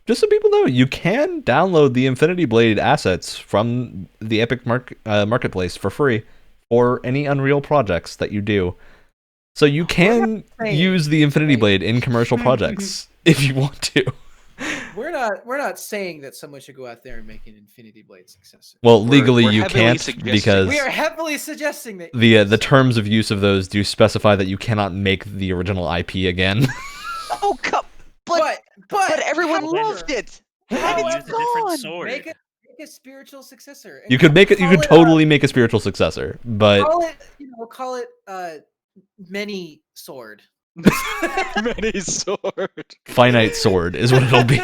just so people know, you can download the Infinity Blade assets from the Epic Marketplace for free for any Unreal projects that you do. So you can saying, use the Infinity right? Blade in commercial projects if you want to. We're not saying that someone should go out there and make an Infinity Blade successor. Well, legally we're you heavily can't suggesting- because We are heavily suggesting that the terms of use of those do specify that you cannot make the original IP again. Oh, but everyone however, loved it. How And use it's a different gone. sword. Make a spiritual successor. and You could make it. You call could totally make a spiritual successor, but call it many sword. Many sword. Finite sword is what it'll be.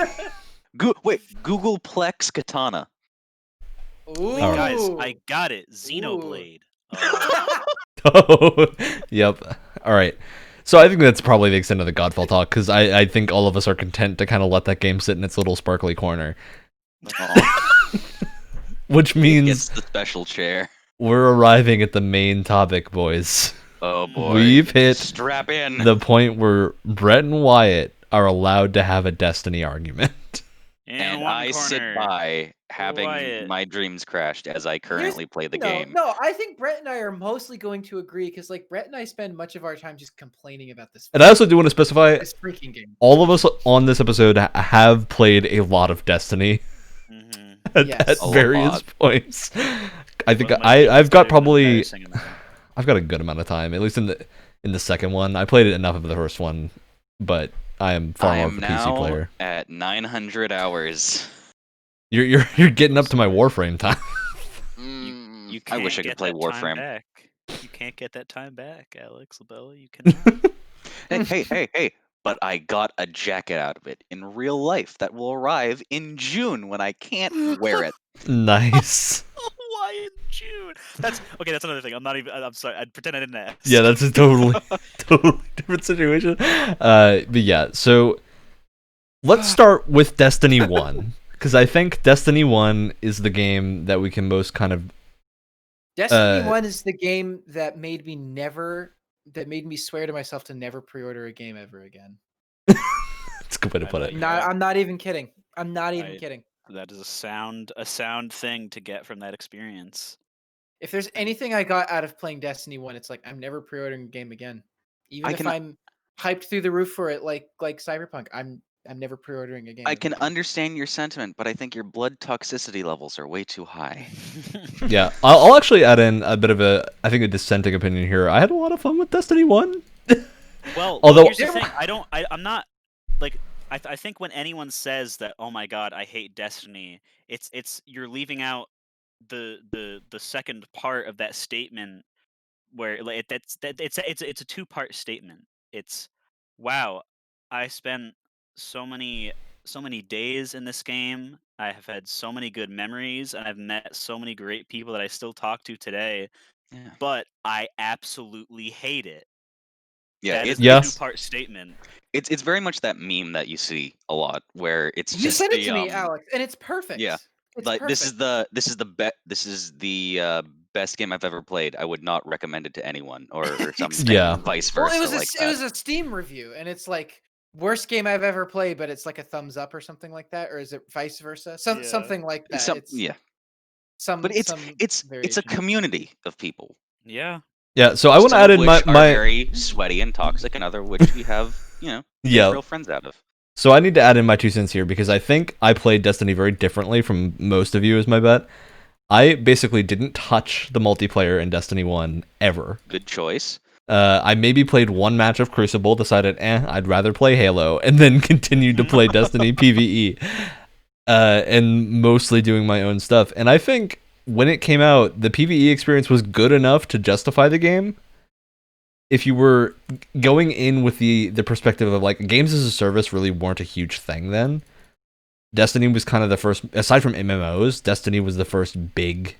Wait, Google Plex Katana. Ooh. All right. Guys, I got it. Xenoblade. Oh, yep. All right. So I think that's probably the extent of the Godfall talk, because I think all of us are content to kind of let that game sit in its little sparkly corner. Which It means gets the special chair. we're arriving at the main topic, boys. Oh boy. We've hit Strap in. the point where Brett and Wyatt are allowed to have a Destiny argument. In and one I sit corner. by having Wyatt. my dreams crashed as I currently play the game. No, I think Brett and I are mostly going to agree because, like, Brett and I spend much of our time just complaining about this. And I also do want to specify, this freaking game. all of us on this episode have played a lot of Destiny at Yes. A various lot. points. I think What might be I've got considered an probably embarrassing amount. I've got a good amount of time, at least in the second one. I played it enough of the first one, but I am far I more am of a PC now player. at 900 hours. You're getting up to my Warframe time. You I wish I can't could play get that time Warframe. back. You can't get that time back, Alex Labella. You cannot. Hey. But I got a jacket out of it in real life that will arrive in June when I can't wear it. Nice. Why in June? That's okay. That's another thing. I'm sorry. I'd pretend I didn't ask. Yeah, that's a totally different situation. But yeah, so let's start with Destiny 1, because I think Destiny 1 is the game that we can most kind of Destiny 1 is the game that made me swear to myself to never pre-order a game ever again. It's a good way to put it. I'm not even kidding. I'm not even kidding. That is a sound thing to get from that experience. If there's anything I got out of playing Destiny 1, it's like I'm never pre-ordering a game again. Even if I'm hyped through the roof for it like Cyberpunk, I'm never pre-ordering a game. I can understand your sentiment, but I think your blood toxicity levels are way too high. Yeah, I'll actually add in a bit of a dissenting opinion here. I had a lot of fun with Destiny 1. Well, Although- here's the thing. I'm not like. I think when anyone says that, oh my god, I hate Destiny, it's you're leaving out the second part of that statement where like it's a two-part statement. It's wow, I spent so many days in this game. I have had so many good memories, and I've met so many great people that I still talk to today. Yeah. But I absolutely hate it. Yeah, That is Yeah. a two-part statement. It's very much that meme that you see a lot where it's You just sent it the, to me, Alex, and it's perfect. yeah, It's like perfect. this is the best game I've ever played. I would not recommend it to anyone or something. Yeah. Vice Well, versa. it was a Steam review, and it's like worst game I've ever played, but it's like a thumbs up or something like that, or is it vice versa? Something like that. But it's a variation. community of people. Yeah. Yeah, so I want to Some add of in which my are very sweaty and toxic, and other which we have, yeah. real friends out of. So I need to add in my 2 cents here, because I think I played Destiny very differently from most of you, is my bet. I basically didn't touch the multiplayer in Destiny 1 ever. Good choice. I maybe played one match of Crucible, decided, I'd rather play Halo, and then continued to play Destiny PvE, and mostly doing my own stuff. And I think when it came out, the PvE experience was good enough to justify the game. If you were going in with the perspective of like games as a service really weren't a huge thing then. Destiny was kind of the first, aside from MMOs, Destiny was the first big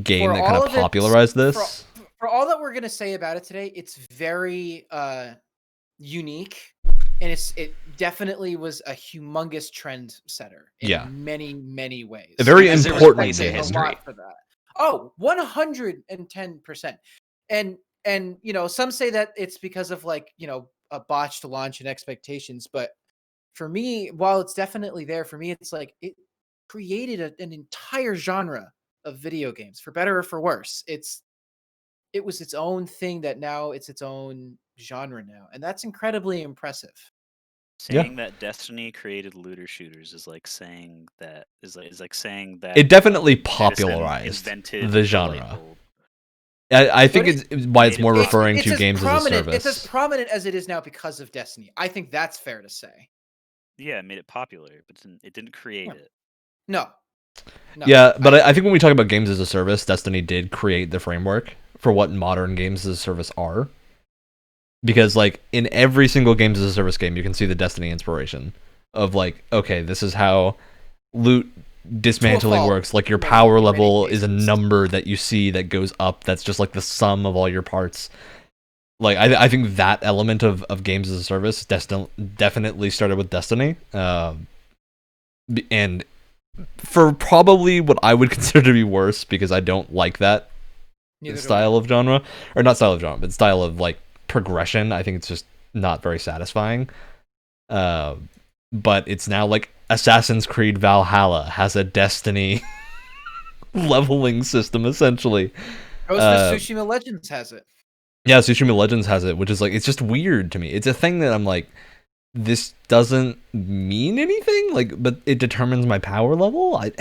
game For that kind all of of its- popularized this. For all that we're gonna say about it today, it's very unique, and it definitely was a humongous trend setter in Yeah. many ways. Very Because there was important plenty of game. history. A lot for that. Oh, 110%. And some say that it's because of like, a botched launch and expectations, but for me, while it's definitely there, for me it's like it created an entire genre of video games, for better or for worse. It was its own thing that now it's its own genre now, and that's incredibly impressive. Saying that Destiny created looter shooters is like saying that saying that It definitely Edison popularized invented the light genre. bulb. I think But it's why it's more It's- referring It's to as games as a prominent- service. It's as prominent as it is now because of Destiny. I think that's fair to say. Yeah, it made it popular, but it didn't create Yeah. it. No. Yeah, but I think when we talk about games as a service, Destiny did create the framework for what modern games as a service are. because like in every single games as a service game, you can see the Destiny inspiration of like, okay, this is how loot dismantling fault, works. Like your in many- power in many level is a cases. number that you see that goes up. That's just like the sum of all your parts. Like I think that element of games as a service definitely started with Destiny, and for probably what I would consider to be worse, because I don't like that Neither do style of genre, or not style of genre, but style of like progression. I think it's just not very satisfying. But it's now like Assassin's Creed Valhalla has a Destiny leveling system essentially. Ghost of Tsushima Legends has it. Yeah, Tsushima Legends has it, which is like, it's just weird to me. It's a thing that I'm like, this doesn't mean anything, like, but it determines my power level. I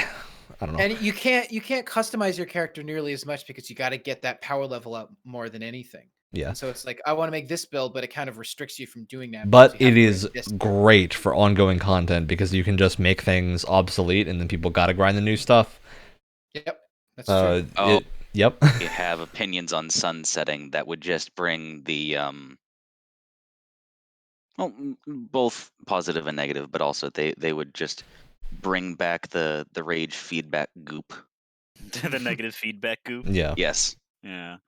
don't know. And you can't customize your character nearly as much because you got to get that power level up more than anything. Yeah. And so it's like, I want to make this build, but it kind of restricts you from doing that. But because you have it to is make this. great for ongoing content because you can just make things obsolete and then people gotta grind the new stuff. Yep, that's true. Oh. Yep. You have opinions on sunsetting that would just bring the both positive and negative, but also they would just bring back the rage feedback goop. The negative feedback goop. Yeah. Yes. Yeah.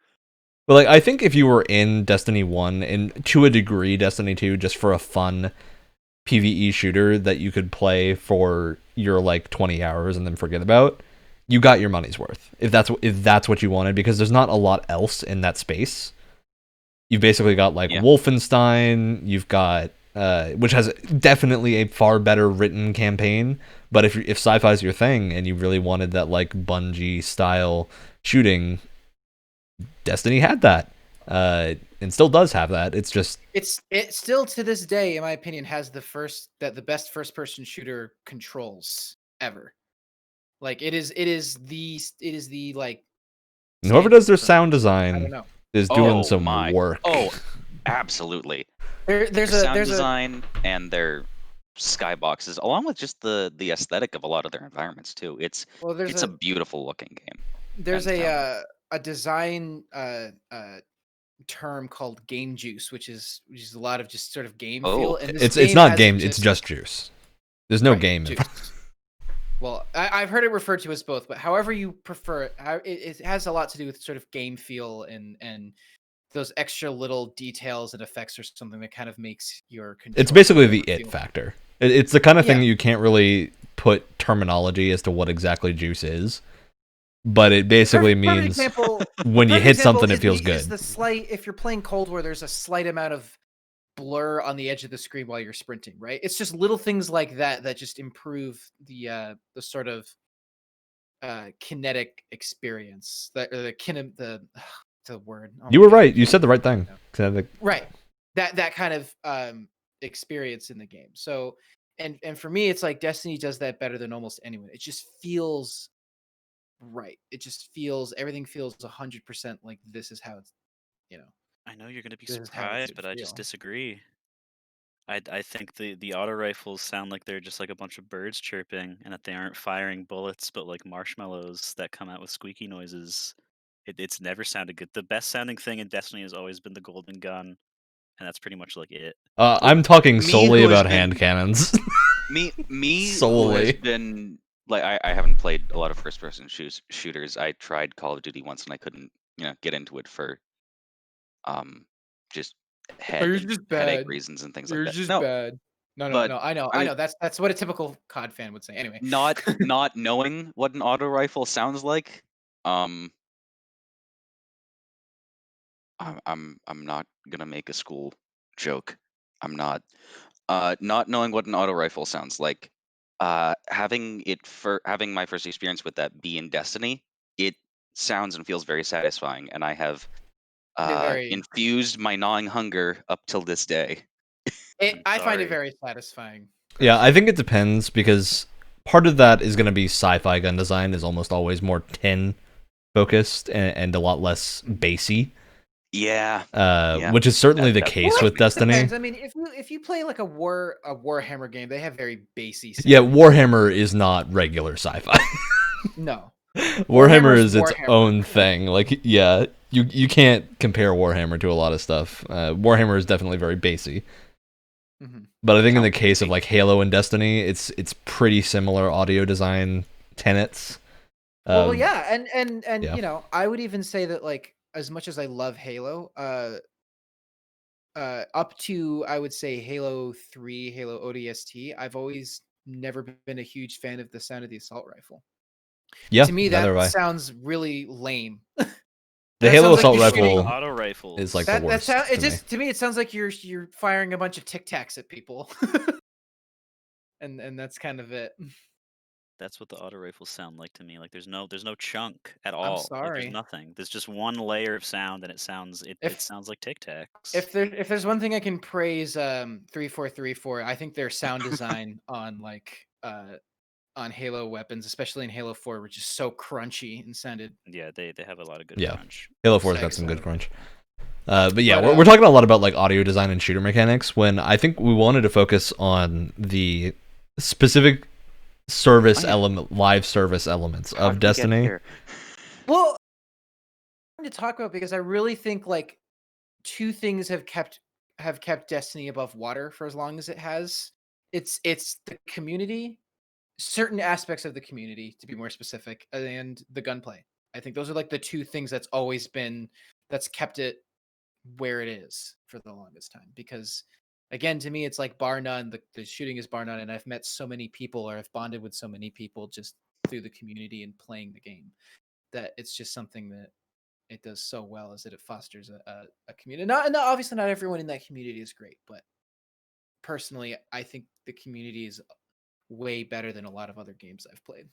But like, I think if you were in Destiny 1 and to a degree Destiny 2 just for a fun PvE shooter that you could play for your like 20 hours and then forget about, you got your money's worth. If that's what you wanted, because there's not a lot else in that space. You've basically got like Wolfenstein, you've got which has definitely a far better written campaign, but if sci-fi's your thing and you really wanted that like Bungie style shooting, Destiny had that. And still does have that. It's just it still to this day, in my opinion, has the best first person shooter controls ever. Like it is the like whoever does their standard for- sound I design don't know. is doing Oh some my. work. Oh, absolutely. There's Their a sound there's a design and their skyboxes, along with just the aesthetic of a lot of their environments too. It's well there's it's a beautiful looking game. there's and, a design term called game juice, which is a lot of just sort of game feel. And this It's not has game, it's just juice. There's no right, game in juice. Well, I've heard it referred to as both, but however you prefer it, it has a lot to do with sort of game feel and those extra little details and effects or something that kind of makes your control. It's basically the it feel. factor. It's the kind of thing Yeah. that you can't really put terminology as to what exactly juice is, but it basically Perfect means example, when you perfect hit example something, it is feels the- good. is the slight, if you're playing Cold War, there's a slight amount of blur on the edge of the screen while you're sprinting, right? It's just little things like that that just improve the sort of kinetic experience. The word. Oh You my were God, right. I You can't said the right remember thing. now. Kinetic- Right. That kind of experience in the game. So and for me, it's like Destiny does that better than almost anyone. It just feels right. It just feels everything feels 100% like this is how it's, you know. I know you're gonna be This is how it surprised, should but I just feel. disagree. I think the auto rifles sound like they're just like a bunch of birds chirping, and that they aren't firing bullets, but like marshmallows that come out with squeaky noises. It's never sounded good. The best sounding thing in Destiny has always been the golden gun, and that's pretty much like it. I'm talking Me solely who has about hand been- cannons. Me who Solely. has been like I haven't played a lot of first person shooters. I tried Call of Duty once and I couldn't get into it for just Yours is just headache bad. reasons and things You're like that. just No, bad. No, but, I know. I mean- That's what a typical COD fan would say. Anyway, not knowing what an auto rifle sounds like, I'm not gonna make a school joke. I'm not. Not knowing what an auto rifle sounds like, having my first experience with that be in Destiny, it sounds and feels very satisfying, and I have Very- infused my gnawing hunger up till this day. I find sorry. it very satisfying. Yeah, I think it depends, because part of that is going to be sci-fi gun design is almost always more tin focused and a lot less bassy, Yeah, which is certainly the That case Well, with it Destiny. depends. I mean, if you play like a Warhammer game, they have very bassy. Yeah, sound. Warhammer is not regular sci-fi. No. Warhammer Warhammer's is its Warhammer. own thing. Like, yeah, you can't compare Warhammer to a lot of stuff. Warhammer is definitely very basey. Mhm. But I think in the Sounds case of basic. like Halo and Destiny, it's pretty similar audio design tenets. Well, yeah, and yeah. you know, I would even say that like as much as I love Halo, up to I would say Halo 3, Halo ODST, I've always never been a huge fan of the sound of the assault rifle. Yeah, To me, neither that have I. sounds really lame. The That Halo sounds like assault you're Shooting shooting- rifle auto rifles is like the that worst sound it to me. just to me it sounds like you're firing a bunch of Tic Tacs at people. and that's kind of it. That's what the auto rifles sound like to me. Like there's no chunk at all. Like sorry. there's nothing. There's just one layer of sound, and it sounds If- sounds like Tic Tacs. If there's one thing I can praise 3434, I think their sound design on like on Halo weapons, especially in Halo 4, which is so crunchy and sounded Yeah, they have a lot of good Yeah. crunch. Halo 4's got Sick, some good so- crunch. But yeah, But, we're talking a lot about like audio design and shooter mechanics when I think we wanted to focus on the specific service element, live service elements How of did we get Destiny. here? Well, to talk about because I really think like two things have kept Destiny above water for as long as it has. It's the community, certain aspects of the community to be more specific, and the gunplay. I think those are like the two things that's kept it where it is for the longest time. Because again, to me, it's like bar none. The shooting is bar none, and I've met so many people, or I've bonded with so many people just through the community and playing the game, that it's just something that it does so well is that it fosters a community. Not obviously not everyone in that community is great, but personally, I think the community is way better than a lot of other games I've played.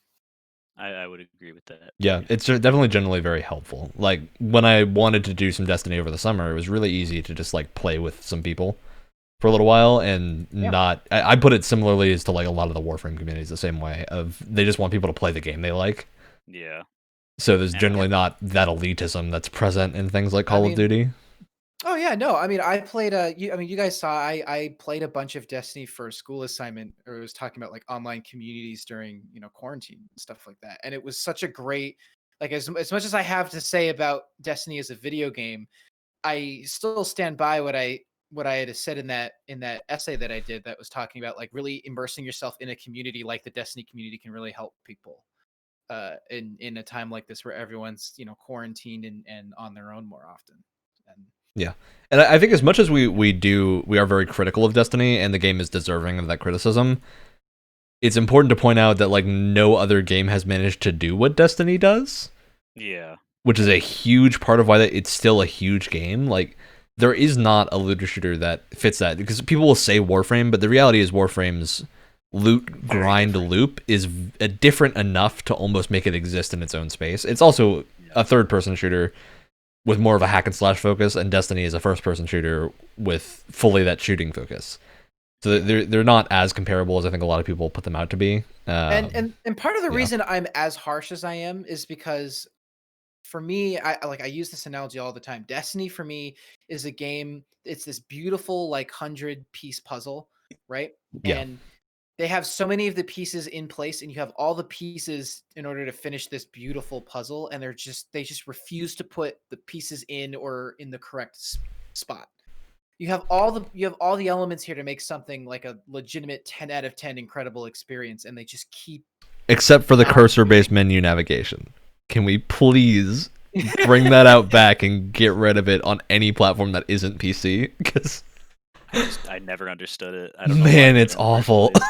I would agree with that. Yeah, it's definitely generally very helpful. Like when I wanted to do some Destiny over the summer, it was really easy to just like play with some people for a little while and not. I put it similarly as to like a lot of the Warframe communities the same way of they just want people to play the game they like. Yeah. So there's Yeah. generally not that elitism that's present in things like Call of mean, Duty. Oh yeah, no. I mean, I played you guys saw I played a bunch of Destiny for a school assignment, or it was talking about like online communities during quarantine and stuff like that. And it was such a great like as much as I have to say about Destiny as a video game, I still stand by what I had said in that essay that I did that was talking about like really immersing yourself in a community like the Destiny community can really help people in a time like this where everyone's quarantined and on their own more often. And Yeah, and I think as much as we are very critical of Destiny, and the game is deserving of that criticism, it's important to point out that like no other game has managed to do what Destiny does. Yeah. Which is a huge part of why it's still a huge game. Like there is not a looter shooter that fits that, because people will say Warframe, but the reality is Warframe's loot grind loop is different enough to almost make it exist in its own space. It's also a third-person shooter with more of a hack and slash focus, and Destiny is a first-person shooter with fully that shooting focus. So they're not as comparable as I think a lot of people put them out to be. And part of the reason I'm as harsh as I am is because for me, I use this analogy all the time. Destiny for me is a game. It's this beautiful like 100-piece puzzle, right? Yeah. And they have so many of the pieces in place, and you have all the pieces in order to finish this beautiful puzzle, and they just refuse to put the pieces in or in the correct spot. You have all the elements here to make something like a legitimate 10 out of 10 incredible experience, and they just keep except for the cursor-based menu navigation. Can we please bring that out back and get rid of it on any platform that isn't PC? Because I never understood it. I don't know man, why it's they're in the first awful. place.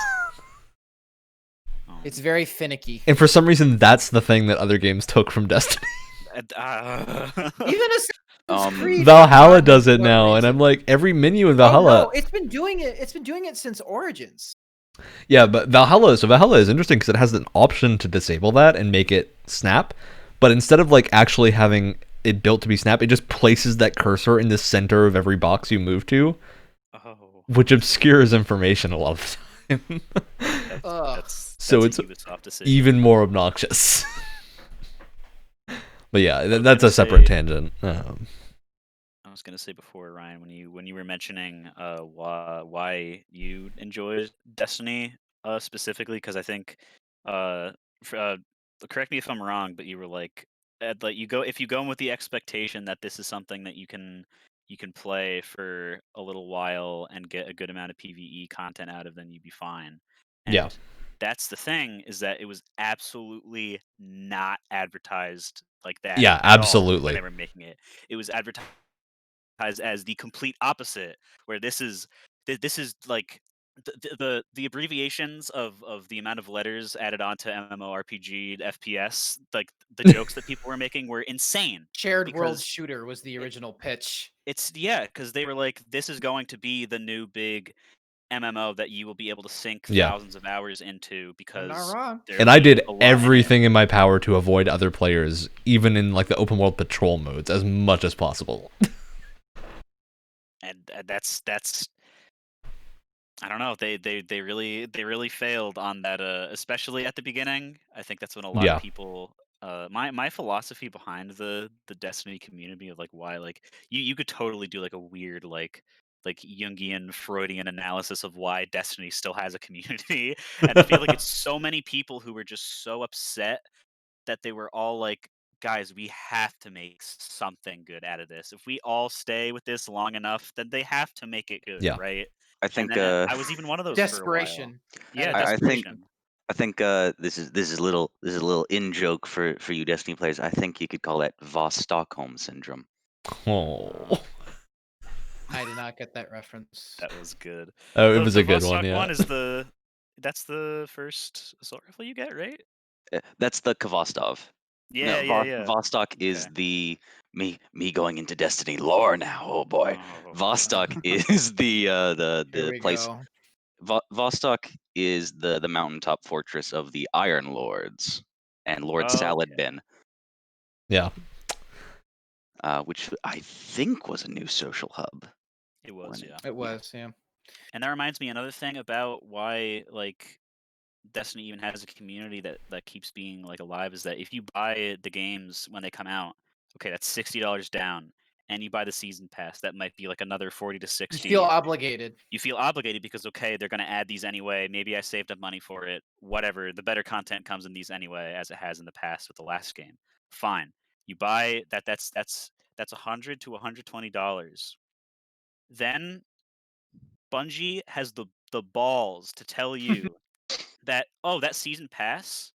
It's very finicky. And for some reason, that's the thing that other games took from Destiny. Even Assassin's Creed Valhalla for does it one now, and reason. I'm like, every menu in Oh, Valhalla. no, it's been doing it. It's been doing it since Origins. Yeah, but Valhalla is interesting because it has an option to disable that and make it snap. But instead of like actually having it built to be snap, it just places that cursor in the center of every box you move to, which obscures information a lot of the time. That's So a it's Ubisoft decision. even more obnoxious. But yeah, that's a gonna separate say- tangent. I was gonna say before, Ryan, when you were mentioning why you enjoy Destiny specifically, because I think correct me if I'm wrong, but you were like like if you go in with the expectation that this is something that you can play for a little while and get a good amount of PvE content out of, then you'd be fine. And Yeah. that's the thing, is that it was absolutely not advertised like that Yeah, at all when absolutely. they were making it. It was advertised as the complete opposite, where this is like the abbreviations of the amount of letters added onto MMORPG FPS, like the jokes that people were making were insane. Shared world Because shooter was the original pitch. it's because they were like, this is going to be the new big MMO that you will be able to sink Yeah. thousands of hours into, I'm not because wrong. there'll And I be did a lot in it. everything in my power to avoid other players, even in like the open world patrol modes, as much as possible. And that's I don't know. They really failed on that. Especially at the beginning. I think that's when a lot Yeah. of people. My philosophy behind the Destiny community, of like why, like, you could totally do like a weird like Jungian Freudian analysis of why Destiny still has a community, and I feel like it's so many people who were just so upset that they were all like, guys, we have to make something good out of this. If we all stay with this long enough, then they have to make it good, Yeah. right? I And think then I was even one of those for a while. Desperation. Yeah, I think desperation. I think this is a little in joke for you Destiny players. I think you could call that Voss Stockholm syndrome. Oh. I did not get that reference. That was good. Oh, it The- was the a good Vostok one, yeah. one is that's the first assault rifle you get, right? That's the Kvostov. Yeah, No, yeah, yeah. Vostok is Okay. the me going into Destiny lore now. Oh boy, Oh. Vostok is the Here we place. go. Vostok is the mountaintop fortress of the Iron Lords and Lord Oh, Saladin, Yeah. which I think was a new social hub. It was, yeah. It was, yeah. And that reminds me, another thing about why, like, Destiny even has a community that keeps being like alive, is that if you buy the games when they come out, okay, that's $60 down, and you buy the season pass, that might be like another 40 to You 60. feel obligated. You feel obligated because, okay, they're going to add these anyway. Maybe I saved up money for it. Whatever. The better content comes in these anyway, as it has in the past with the last game. Fine. You buy that. That's $100 to $120. Then Bungie has the balls to tell you that, oh, that season pass,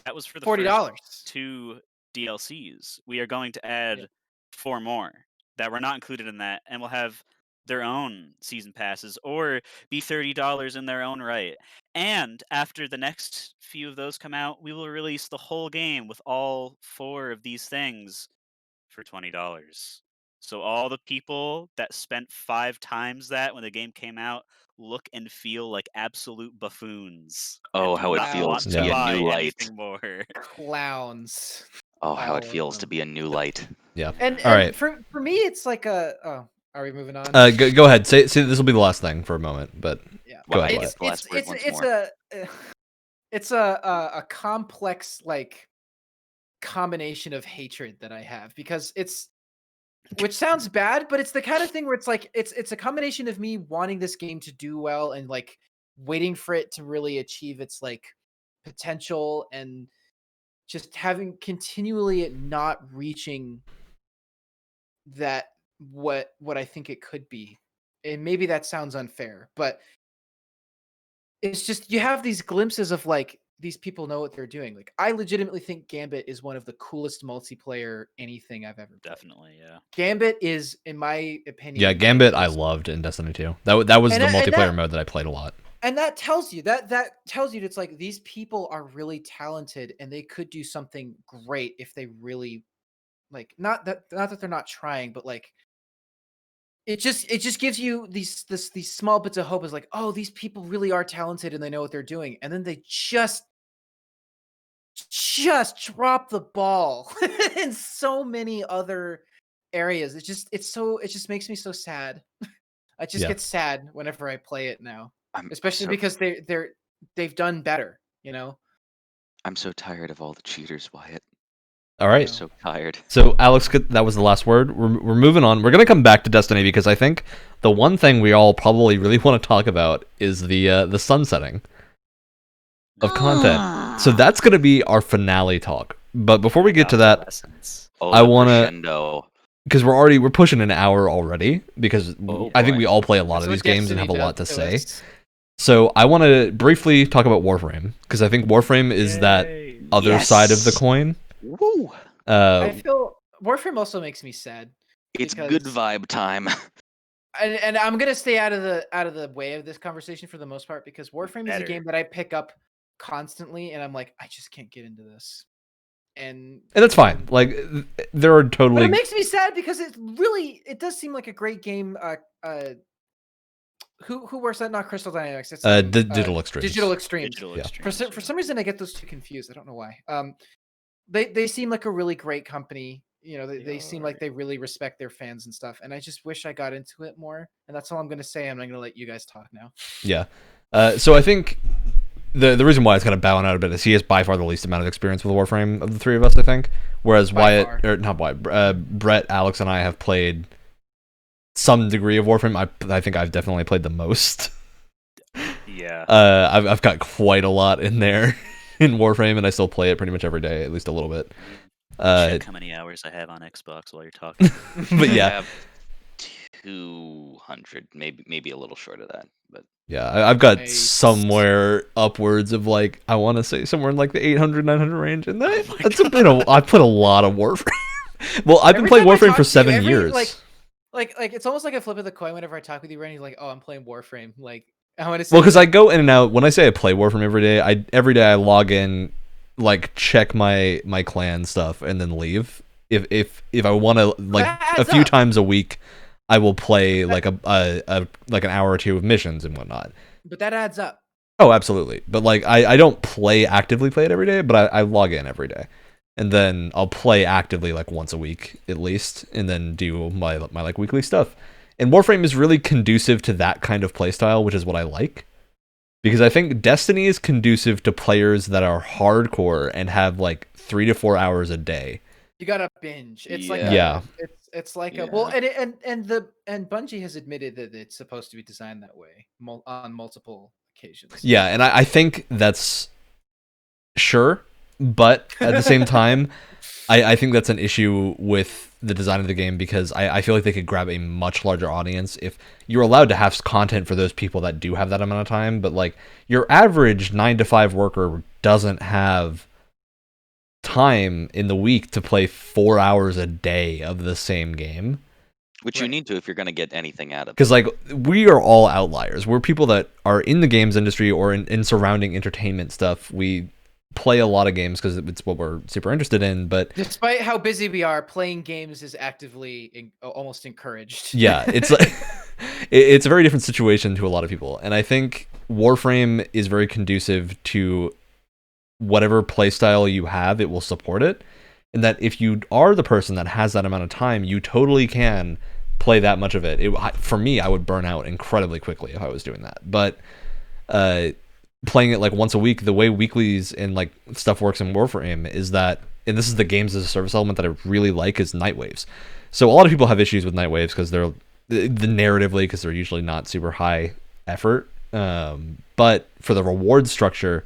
that was for the first $40. 2 DLCs. We are going to add 4 more that were not included in that, and will have their own season passes, or be $30 in their own right. And after the next few of those come out, we will release the whole game with all 4 of these things for $20. So all the people that spent 5 times that when the game came out look and feel like absolute buffoons. Oh, and do how it not feels want to to be a buy new light. anything more. Clowns. Oh, how All it of feels to them. be a new light. Yeah. And All right. for me, it's like a. Oh, are we moving on? Go ahead. Say this will be the last thing for a moment, but Yeah. go Why? ahead. It's The last word once more. it's a complex like combination of hatred that I have, because it's, which sounds bad, but it's the kind of thing where it's like it's a combination of me wanting this game to do well and like waiting for it to really achieve its like potential, and just having continually it not reaching that what I think it could be. And maybe that sounds unfair, but it's just, you have these glimpses of like these people know what they're doing. Like, I legitimately think Gambit is one of the coolest multiplayer anything I've ever played. Definitely, yeah. Gambit is, in my opinion, Yeah, one of Gambit the I most- loved in Destiny 2. That was And the that- and multiplayer that- mode that I played a lot. and that tells you that it's like these people are really talented and they could do something great if they really like, not that they're not trying, but like it just gives you these small bits of hope. Is like, oh, these people really are talented and they know what they're doing, and then they just drop the ball in so many other areas. It just makes me so sad. I just Yeah. get sad whenever I play it now, I'm especially so, because they've done better, you know. I'm so tired of all the cheaters, Wyatt. All I'm right. so tired. So, Alex, that was the last word. We're moving on. We're going to come back to Destiny because I think the one thing we all probably really want to talk about is the sunsetting of content. So that's going to be our finale talk. But before we get to that, Adolescence. Oh, I the wanna- crescendo. because we're pushing an hour already, because Oh, I think boy. we all play a lot That's of what these games and Destiny have a lot to does say. us. So I want to briefly talk about Warframe, because I think Warframe is that Yay. other side of the Yes. coin. Woo! I feel Warframe also makes me sad. It's because- good vibe time. And I'm gonna stay out of the way of this conversation for the most part, because Warframe is a Better. game that I pick up constantly, and I'm like, I just can't get into this. And And that's fine. Like, there are but totally. it makes me sad because it does seem like a great game. Who works that? Not Crystal Dynamics. It's Digital Extremes. Digital Extremes. Digital Yeah. Extremes. For some reason, I get those two confused. I don't know why. They seem like a really great company. You know, they seem like they really respect their fans and stuff. And I just wish I got into it more. And that's all I'm gonna say. I'm not gonna let you guys talk now. Yeah. So I think the reason why it's kind of bowing out a bit is he has by far the least amount of experience with Warframe of the three of us, I think. Whereas By Wyatt, or not Wyatt, Brett, Alex, and I have played some degree of Warframe. I think I've definitely played the most. Yeah. I've got quite a lot in there in Warframe, and I still play it pretty much every day, at least a little bit. Check how many hours I have on Xbox while you're talking. But I yeah, have 200, maybe a little short of that, but yeah, I've got Nice. somewhere upwards of like, I want to say somewhere in like the 800, 900 range, and Oh my that's a bit of. I put a lot of Warframe. Well, I've been Every playing time I Warframe talk for to you, 7 every, years. Like it's almost like a flip of the coin whenever I talk with you, Randy. Like, oh, I'm playing Warframe. Like, I want to say. Well, because I go in and out. When I say I play Warframe every day I log in, like check my clan stuff, and then leave. If I want to, like That a adds few up. times a week, I will play like a like an hour or two of missions and whatnot. But that adds up. Oh, absolutely. But like I don't actively play it every day, but I log in every day. And then I'll play actively like once a week at least, and then do my like weekly stuff. And Warframe is really conducive to that kind of playstyle, which is what I like. Because I think Destiny is conducive to players that are hardcore and have like 3 to 4 hours a day. You gotta binge. It's like Yeah. It's like Yeah. a well, and Bungie has admitted that it's supposed to be designed that way on multiple occasions. Yeah, and I think that's sure, but at the same time, I think that's an issue with the design of the game, because I feel like they could grab a much larger audience if you're allowed to have content for those people that do have that amount of time. But like your average 9 to 5 worker doesn't have time in the week to play 4 hours a day of the same game. which you Right. need to if you're going to get anything out of it. Because like we are all outliers. We're people that are in the games industry or in surrounding entertainment stuff. We play a lot of games because it's what we're super interested in. But Despite how busy we are, playing games is actively almost encouraged. yeah, it's like it's a very different situation to a lot of people. And I think Warframe is very conducive to whatever playstyle you have. It will support it. And that if you are the person that has that amount of time, you totally can play that much of it. For me, I would burn out incredibly quickly if I was doing that. But playing it like once a week, the way weeklies and like stuff works in Warframe is that, and this is the games as a service element that I really like, is night waves. So a lot of people have issues with night waves because they're narratively, because they're usually not super high effort. But for the reward structure,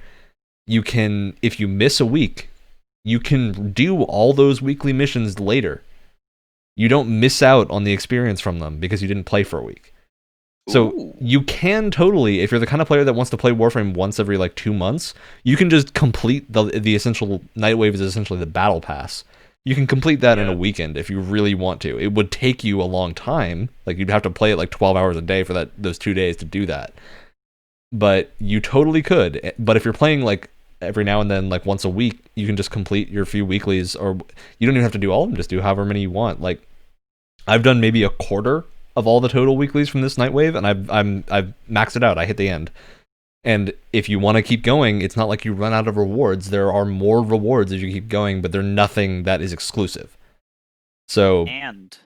you can, if you miss a week, you can do all those weekly missions later. You don't miss out on the experience from them because you didn't play for a week. So Ooh. you can totally, if you're the kind of player that wants to play Warframe once every like 2 months, you can just complete the essential night wave is essentially the battle pass. You can complete that in a weekend if you really want to. It would take you a long time. Like you'd have to play it like 12 hours a day for those 2 days to do that. But you totally could. But if you're playing like every now and then, like once a week, you can just complete your few weeklies, or you don't even have to do all of them, just do however many you want. Like I've done maybe a quarter of all the total weeklies from this night wave, and I've maxed it out. I hit the end. And if you want to keep going, it's not like you run out of rewards. There are more rewards as you keep going, but they're nothing that is exclusive. So And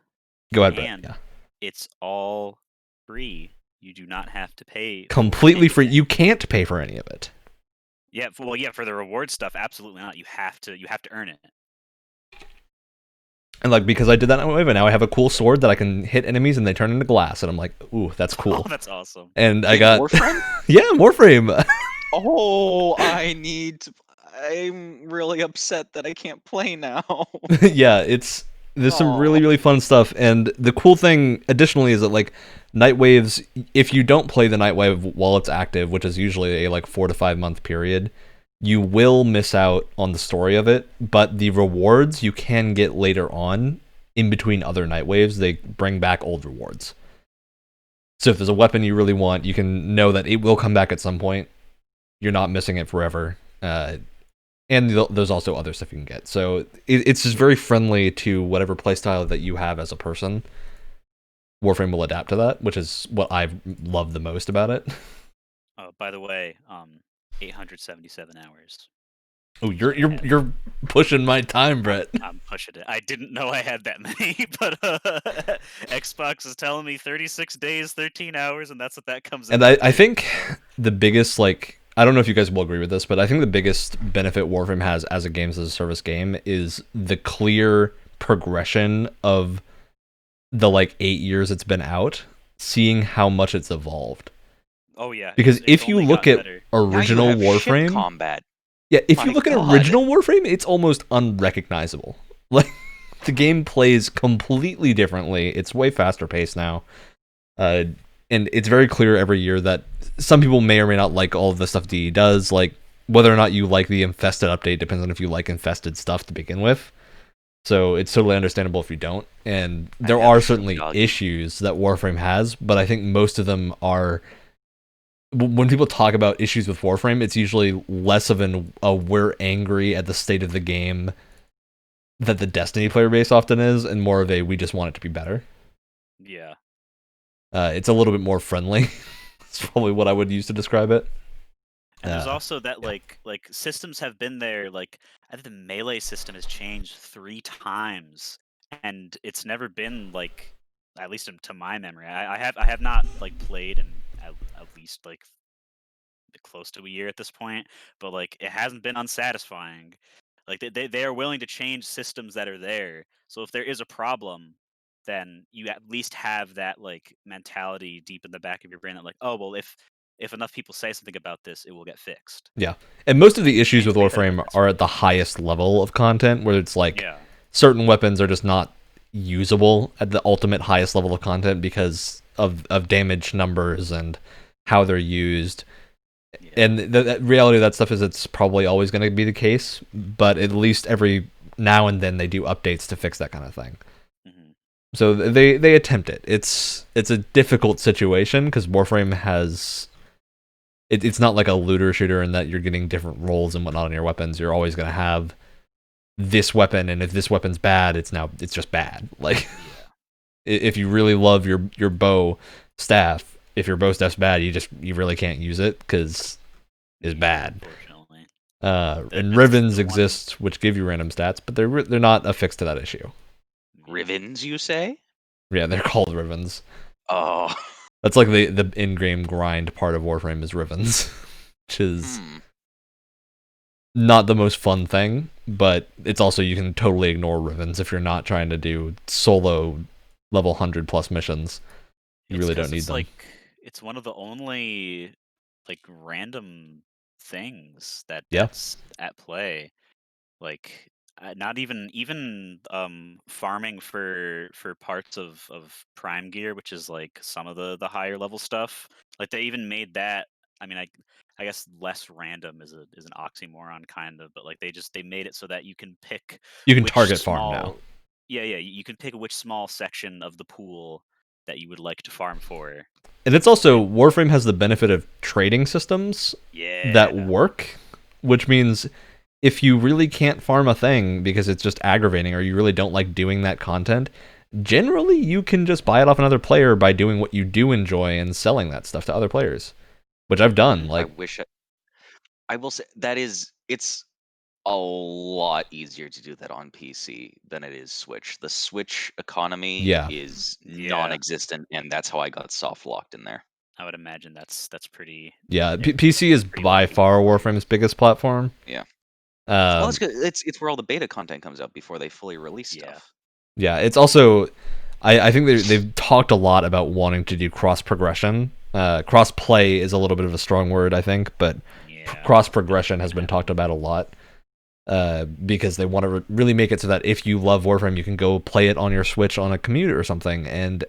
go ahead, Brett. and Yeah. it's all free. You do not have to pay. for Completely free. anything. You can't pay for any of it. Yeah, for the reward stuff, absolutely not. You have to earn it. And like, because I did that night wave, and now I have a cool sword that I can hit enemies and they turn into glass, and I'm like, ooh, that's cool. Oh, that's awesome. And I Wait, got Warframe? yeah, Warframe. Oh, I need to. I'm really upset that I can't play now. Yeah, there's some really, really fun stuff, and the cool thing additionally is that like Nightwaves, if you don't play the Nightwave while it's active, which is usually a like 4 to 5 month period, you will miss out on the story of it, but the rewards you can get later on in between other Nightwaves, they bring back old rewards. So if there's a weapon you really want, you can know that it will come back at some point. You're not missing it forever. And there's also other stuff you can get. So it's just very friendly to whatever playstyle that you have as a person. Warframe will adapt to that, which is what I love the most about it. Oh, by the way, 877 hours. Oh, you're pushing my time, Brett. I'm pushing it. I didn't know I had that many, but Xbox is telling me 36 days, 13 hours, and that's what that comes in. And I think the biggest, like, I don't know if you guys will agree with this, but I think the biggest benefit Warframe has as a games as a service game is the clear progression of the like 8 years it's been out, seeing how much it's evolved. Oh yeah. Because it's if you only look gotten at better. original Now you have ship Warframe, combat. yeah, if you My look at God. original Warframe, it's almost unrecognizable. Like the game plays completely differently. It's way faster paced now. And it's very clear every year that some people may or may not like all of the stuff DE does. Like, whether or not you like the Infested update depends on if you like Infested stuff to begin with. So it's totally understandable if you don't. And there have are some certainly doggy. issues that Warframe has, but I think most of them are... When people talk about issues with Warframe, it's usually less of a we're angry at the state of the game that the Destiny player base often is, and more of a we just want it to be better. Yeah. It's a little bit more friendly. It's probably what I would use to describe it. And there's also that like systems have been there. Like I think the melee system has changed 3 times, and it's never been like, at least to my memory. I have not like played in at least like close to a year at this point, but like it hasn't been unsatisfying. Like they are willing to change systems that are there. So if there is a problem, then you at least have that like mentality deep in the back of your brain that like, oh well, if enough people say something about this, it will get fixed. Yeah. And most of the issues Change with the way that Warframe happens. are at the highest level of content, where it's like Yeah. certain weapons are just not usable at the ultimate highest level of content because of damage numbers and how they're used. Yeah. And the reality of that stuff is it's probably always going to be the case, but at least every now and then they do updates to fix that kind of thing. Mhm. So they attempt it. It's a difficult situation because Warframe has... It's not like a looter shooter in that you're getting different rolls and whatnot on your weapons. You're always going to have this weapon, and if this weapon's bad, it's just bad. Like, if you really love your bow staff, if your bow staff's bad, you really can't use it because it's bad. Unfortunately. And That's Rivens the one- exist, which give you random stats, but they're not affixed to that issue. Rivens, you say? Yeah, they're called Rivens. Oh. That's like the in-game grind part of Warframe is Rivens, which is not the most fun thing, but it's also, you can totally ignore Rivens if you're not trying to do solo level 100 plus missions. You really don't need them. Like, it's one of the only like random things that's at play. Like not even farming for parts of prime gear, which is like some of the higher level stuff. Like they even made that. I mean, I guess less random is an oxymoron kind of, but like they made it so that you can pick. You can which target farm now. Yeah, you can pick which small section of the pool that you would like to farm for. And it's also, Warframe has the benefit of trading systems Yeah. that work, which means if you really can't farm a thing because it's just aggravating or you really don't like doing that content, generally you can just buy it off another player by doing what you do enjoy and selling that stuff to other players, which I've done. Like, I will say it's a lot easier to do that on PC than it is Switch. The Switch economy is non-existent, and that's how I got soft locked in there. I would imagine that's pretty. Yeah, PC is by far Warframe's biggest platform. Yeah. Well, it's where all the beta content comes out before they fully release stuff. Yeah, it's also, I think they've talked a lot about wanting to do cross progression. Cross play is a little bit of a strong word, I think, but cross progression has been talked about a lot. Because they want to really make it so that if you love Warframe, you can go play it on your Switch on a commute or something and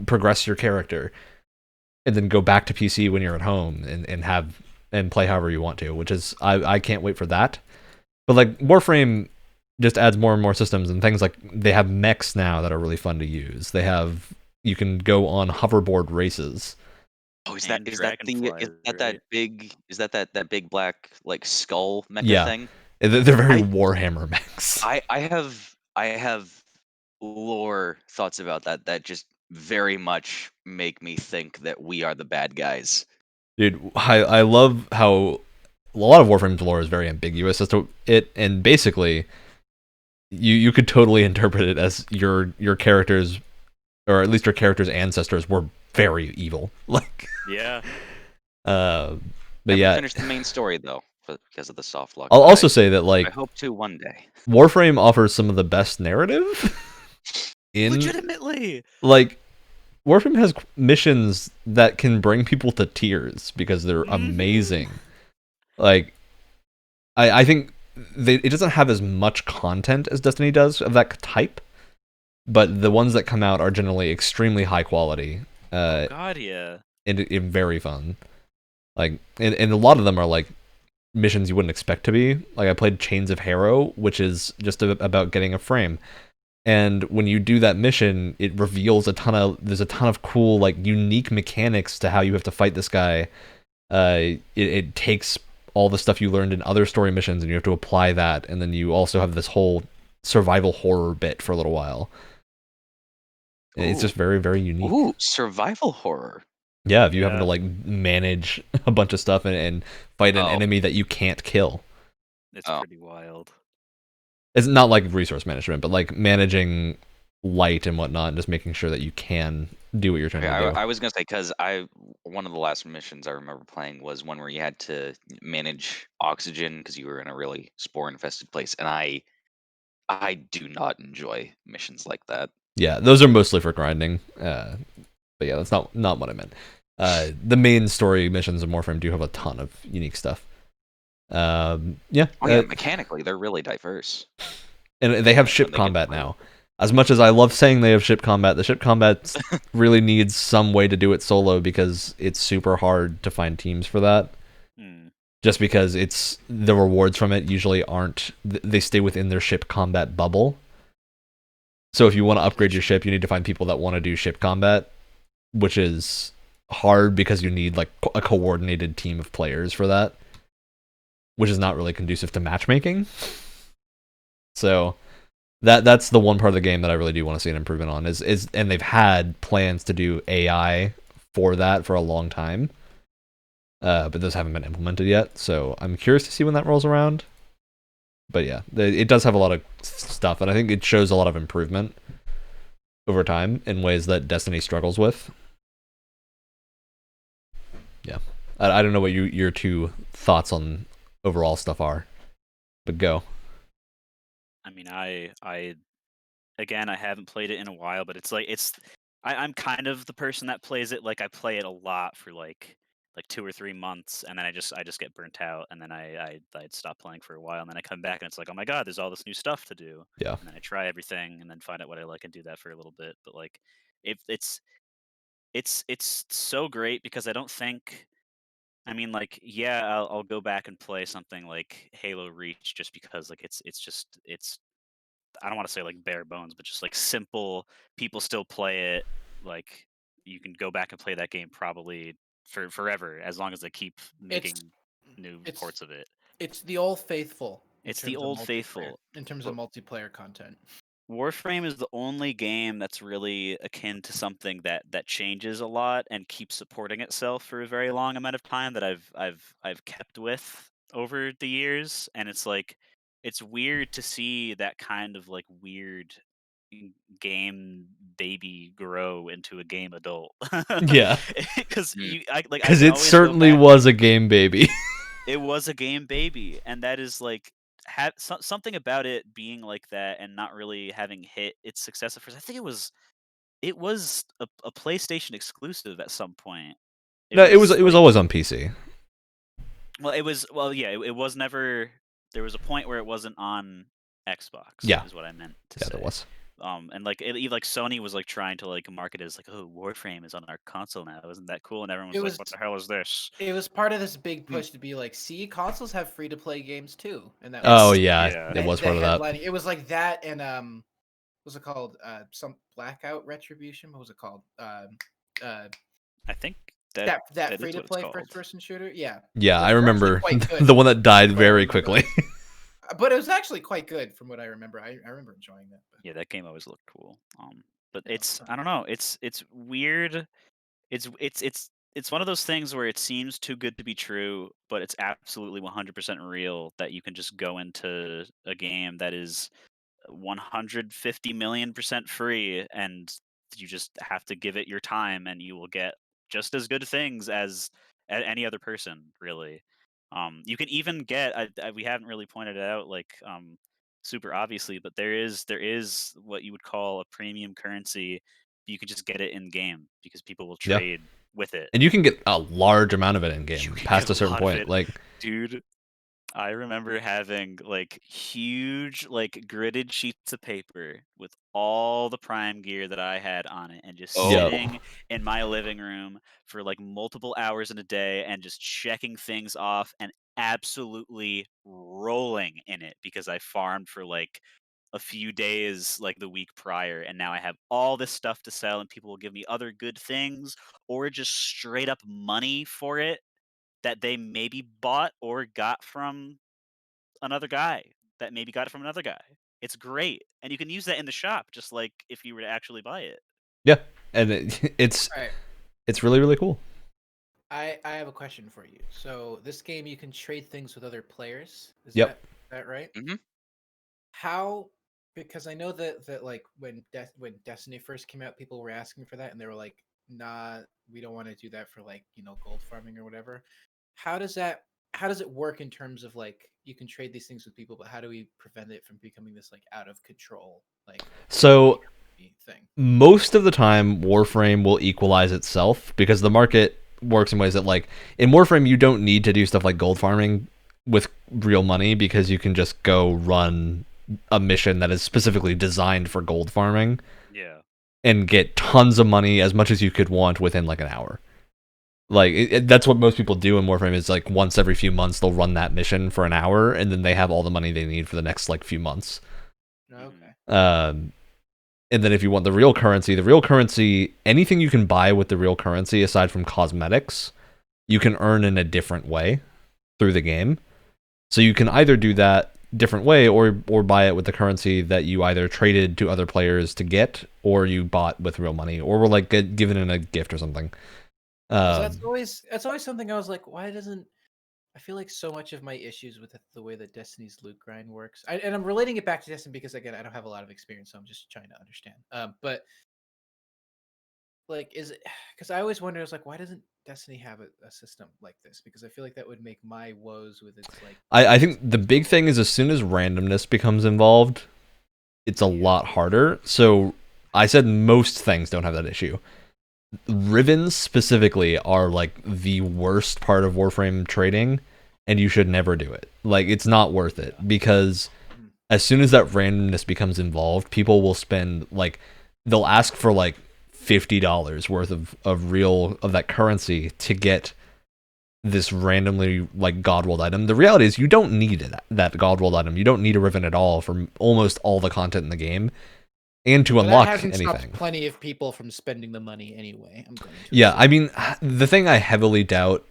progress your character, and then go back to PC when you're at home and play however you want to. Which is I can't wait for that. But like Warframe just adds more and more systems and things, like they have mechs now that are really fun to use. You can go on hoverboard races. Oh, is And that Dragonfly, that right? big that big black like skull mecha Yeah. thing? They're very I- Warhammer mechs. I have lore thoughts about that just very much make me think that we are the bad guys. Dude, I love how a lot of Warframe's lore is very ambiguous as to it, and basically you could totally interpret it as your characters, or at least your character's ancestors, were very evil. Like, Yeah. but Never yeah, finished the main story though because of the soft lock. I'll but also say that I like hope to one day. Warframe offers some of the best narrative in Legitimately. like Warframe has missions that can bring people to tears because they're Mhm. amazing. Like, I think it doesn't have as much content as Destiny does of that type, but the ones that come out are generally extremely high quality, God, yeah. and very fun. Like, and a lot of them are like missions you wouldn't expect to be. Like, I played Chains of Harrow, which is just about getting a frame. And when you do that mission, it reveals there's a ton of cool, like, unique mechanics to how you have to fight this guy. It takes all the stuff you learned in other story missions and you have to apply that, and then you also have this whole survival horror bit for a little while. It's just very, very unique. Ooh, survival horror. Yeah, if you having Yeah. to like manage a bunch of stuff and fight an Oh. enemy that you can't kill. It's Oh. pretty wild. It's not like resource management, but like managing light and whatnot, and just making sure that you can do what you're trying Okay, to do. I was gonna say because one of the last missions I remember playing was one where you had to manage oxygen because you were in a really spore infested place, and I do not enjoy missions like that. Yeah, those are mostly for grinding. But yeah, that's not what I meant. The main story missions in Warframe do have a ton of unique stuff. Yeah, Oh yeah, mechanically they're really diverse. and they have when ship they get combat through. now. As much as I love saying they have ship combat, the ship combat really needs some way to do it solo because it's super hard to find teams for that. Hmm. Just because it's the rewards from it usually aren't, they stay within their ship combat bubble. So if you want to upgrade your ship, you need to find people that want to do ship combat, which is hard because you need like a coordinated team of players for that, which is not really conducive to matchmaking. So that's the one part of the game that I really do want to see an improvement on is and they've had plans to do AI for that for a long time. But those haven't been implemented yet, so I'm curious to see when that rolls around. But yeah, it does have a lot of stuff, and I think it shows a lot of improvement over time in ways that Destiny struggles with. Yeah, I don't know what your two thoughts on overall stuff are, but go. I mean, I again, I haven't played it in a while, but I'm kind of the person that plays it. Like, I play it a lot for like 2 or 3 months, and then I just get burnt out, and then I'd stop playing for a while, and then I come back and it's like, oh my god, there's all this new stuff to do. Yeah. And then I try everything, and then find out what I like and do that for a little bit. But like, it's so great because I don't think. I mean, like, yeah, I'll go back and play something like Halo Reach just because, like, it's I don't want to say like bare bones, but just like simple. People still play it. Like, you can go back and play that game probably for forever as long as they keep making new it's- ports of it. It's the old faithful. It's the old faithful. In terms of multiplayer content. Warframe is the only game that's really akin to something that changes a lot and keeps supporting itself for a very long amount of time that I've kept with over the years, and it's like it's weird to see that kind of like weird game baby grow into a game adult. Yeah. Because I Because can it always go certainly back. was a game baby. It was a game baby, and that is like something about it being like that and not really having hit its success at first. I think it was a PlayStation exclusive at some point. No, it was like, always on PC. Well, it was it was never. There was a point where it wasn't on Xbox. Yeah. Is what I meant to Yeah, say. there was. And like Sony was like trying to like market it as like, oh, Warframe is on our console now, isn't that cool? And everyone was It like, was what the hell is this? it was part of this big Hmm. push to be like, see, consoles have free to play games too, and that Oh was yeah, yeah. it was part of that. headlining. It was like that, and what's it called? Some Blackout Retribution. What was it called? I think that That is free to what it's play called. first person shooter. Yeah, Yeah, I It was actually remember quite good, the one that died from what I very remember. quickly. But it was actually quite good from what I remember. I remember enjoying that. But, Yeah, that game always looked cool. But yeah, it's I don't know. It's weird. It's one of those things where it seems too good to be true, but it's absolutely 100% real that you can just go into a game that is 150 million% free, and you just have to give it your time, and you will get just as good things as any other person, really. You can even get we haven't really pointed it out like super obviously, but there is what you would call a premium currency. You can just get it in game because people will Yeah. trade with it. And you can get a large amount of it in game You can past get a certain lot of point. it. Like, Dude, I remember having like huge, like gridded sheets of paper with all the Prime gear that I had on it, and just Oh. sitting in my living room for like multiple hours in a day and just checking things off and absolutely rolling in it because I farmed for like a few days like the week prior, and now I have all this stuff to sell, and people will give me other good things or just straight up money for it that they maybe bought or got from another guy that maybe got it from another guy. It's great, and you can use that in the shop, just like if you were to actually buy it. yeah, and it's all right, really really cool. I have a question for you. So this game, you can trade things with other players. Is Yep. that right? Mhm. How? Because I know that like when Destiny first came out, people were asking for that, and they were like, "Nah, we don't want to do that for like gold farming or whatever." How does that? How does it work in terms of like you can trade these things with people, but how do we prevent it from becoming this like out of control like So thing? most of the time, Warframe will equalize itself because the market works in ways that, like, in Warframe, you don't need to do stuff like gold farming with real money because you can just go run a mission that is specifically designed for gold farming Yeah. and get tons of money, as much as you could want, within like an hour. Like, that's what most people do in Warframe. Is like once every few months they'll run that mission for an hour, and then they have all the money they need for the next like few months. Okay. And then if you want the real currency, anything you can buy with the real currency aside from cosmetics, you can earn in a different way through the game. So you can either do that different way or buy it with the currency that you either traded to other players to get, or you bought with real money, or were like given in a gift or something. 'Cause that's always something I was like, why doesn't I feel like so much of my issues with the way that Destiny's loot grind works, and I'm relating it back to Destiny because again I don't have a lot of experience, so I'm just trying to understand. But like, is it because I always wonder, I was like, why doesn't Destiny have a system like this? Because I feel like that would make my woes with its like. I think the big thing is as soon as randomness becomes involved, it's a lot harder. So I said most things don't have that issue. Rivens specifically are like the worst part of Warframe trading, and you should never do it. Like, it's not worth it because as soon as that randomness becomes involved, people will spend like they'll ask for like $50 worth of that currency to get this randomly like Godworld item. The reality is you don't need that Godworld item. You don't need a Riven at all for almost all the content in the game. And to But unlock that hasn't stopped anything. plenty of people from spending the money anyway. I'm going to Yeah, assume. I mean, the thing I heavily doubt,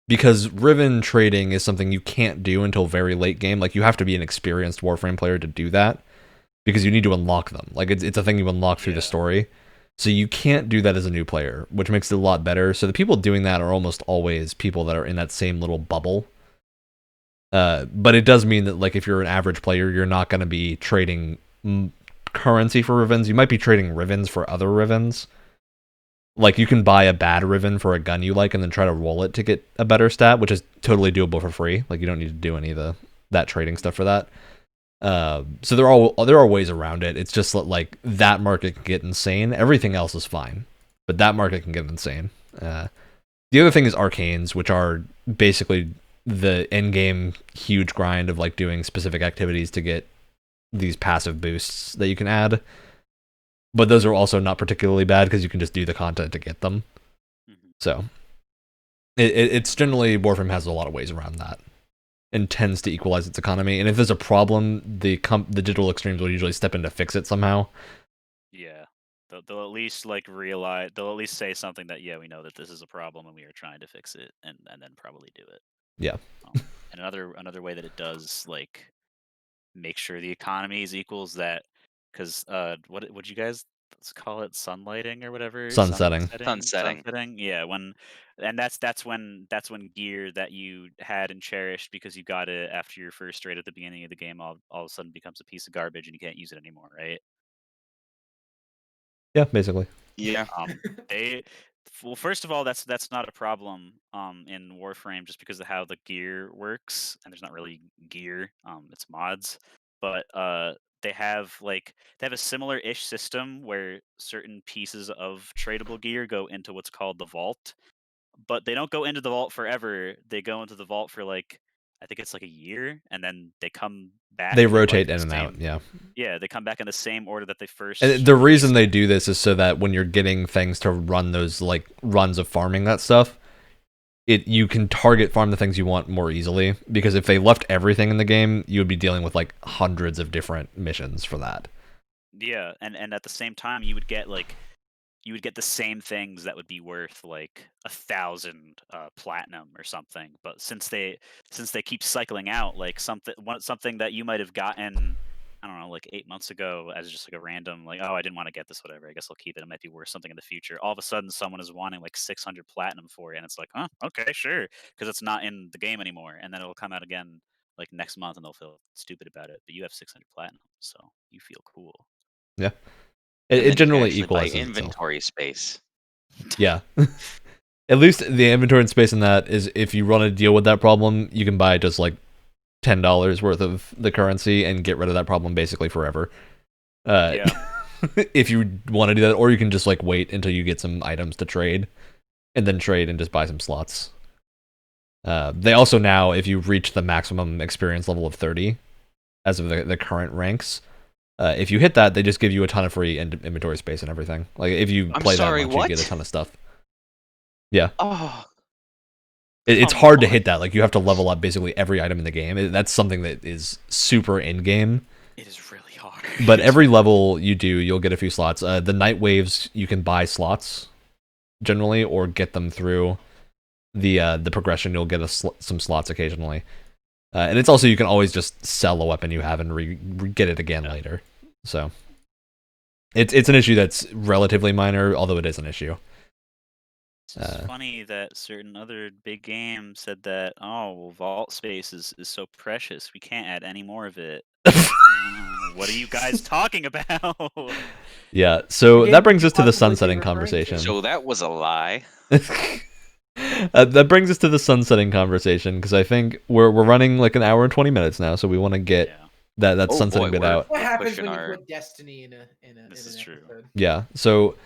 because Riven trading is something you can't do until very late game. Like, you have to be an experienced Warframe player to do that, because you need to unlock them. Like, it's a thing you unlock through the story. So you can't do that as a new player, which makes it a lot better. So the people doing that are almost always people that are in that same little bubble. But it does mean that, like, if you're an average player, you're not going to be trading currency for Rivens. You might be trading Rivens for other Rivens. Like, you can buy a bad Riven for a gun you like and then try to roll it to get a better stat, which is totally doable for free. Like, you don't need to do any of that trading stuff for that. So there are ways around it. It's just like that market can get insane. Everything else is fine, but that market can get insane. The other thing is arcanes, which are basically the in-game huge grind of like doing specific activities to get these passive boosts that you can add. But those are also not particularly bad because you can just do the content to get them. So it's generally Warframe has a lot of ways around that and tends to equalize its economy. And if there's a problem, the digital extremes will usually step in to fix it somehow. Yeah, they'll at least like realize, they'll at least say something that, yeah, we know that this is a problem and we are trying to fix it, and then probably do it. Yeah. And another way that it does like make sure the economy is equals that, because what would you guys call it, sunlighting or whatever? Sunsetting. Sunsetting. Yeah, and that's when gear that you had and cherished because you got it after your first raid at the beginning of the game all of a sudden becomes a piece of garbage and you can't use it anymore, right? Yeah, basically. Yeah. Well, first of all, that's not a problem in Warframe just because of how the gear works, and there's not really gear, it's mods. But they have a similar-ish system where certain pieces of tradable gear go into what's called the vault, but they don't go into the vault forever. They go into the vault for I think it's like a year, and then they come back. They in, rotate the in and out, same- yeah. Yeah, they come back in the same order that they first. And the reason released they do this is so that when you're getting things to run those like runs of farming that stuff, you can target farm the things you want more easily. Because if they left everything in the game, you would be dealing with like hundreds of different missions for that. Yeah, and at the same time, you would get the same things that would be worth like 1,000 platinum or something. But since they keep cycling out, like something that you might have gotten, I don't know, like 8 months ago as just like a random, like, oh, I didn't want to get this, whatever, I guess I'll keep it. It might be worth something in the future. All of a sudden, someone is wanting like 600 platinum for it, and it's like, oh, okay, sure, because it's not in the game anymore. And then it'll come out again like next month, and they'll feel stupid about it. But you have 600 platinum, so you feel cool. Yeah. And It then you can generally actually buy equalizes itself. inventory space. Yeah. At least the inventory and space in that is if you run a deal with that problem, you can buy just like $10 worth of the currency and get rid of that problem basically forever. Yeah. If you want to do that, or you can just like wait until you get some items to trade and then trade and just buy some slots. They also now, if you reach the maximum experience level of 30 as of the current ranks, if you hit that, they just give you a ton of free inventory space and everything. Like if you I'm play sorry, that much, what? you get a ton of stuff. Yeah. Oh, It's come hard to on. hit that. Like you have to level up basically every item in the game. That's something that is super in game. It is really hard. But every level you do, you'll get a few slots. The night waves, you can buy slots generally, or get them through the progression. You'll get some slots occasionally, and it's also you can always just sell a weapon you have and get it again later. So it's an issue that's relatively minor, although it is an issue. It's funny that certain other big games said that, oh, well, vault space is so precious, we can't add any more of it. What are you guys talking about? Yeah, so What that game brings could us you to the possibly be sunsetting referring to? conversation. So that was a lie. That brings us to the sunsetting conversation, because I think we're running like an hour and 20 minutes now, so we want to get that Oh sunsetting boy, bit we're- out. What happens Pushing when you our- put Destiny in an This is true. episode? Yeah, so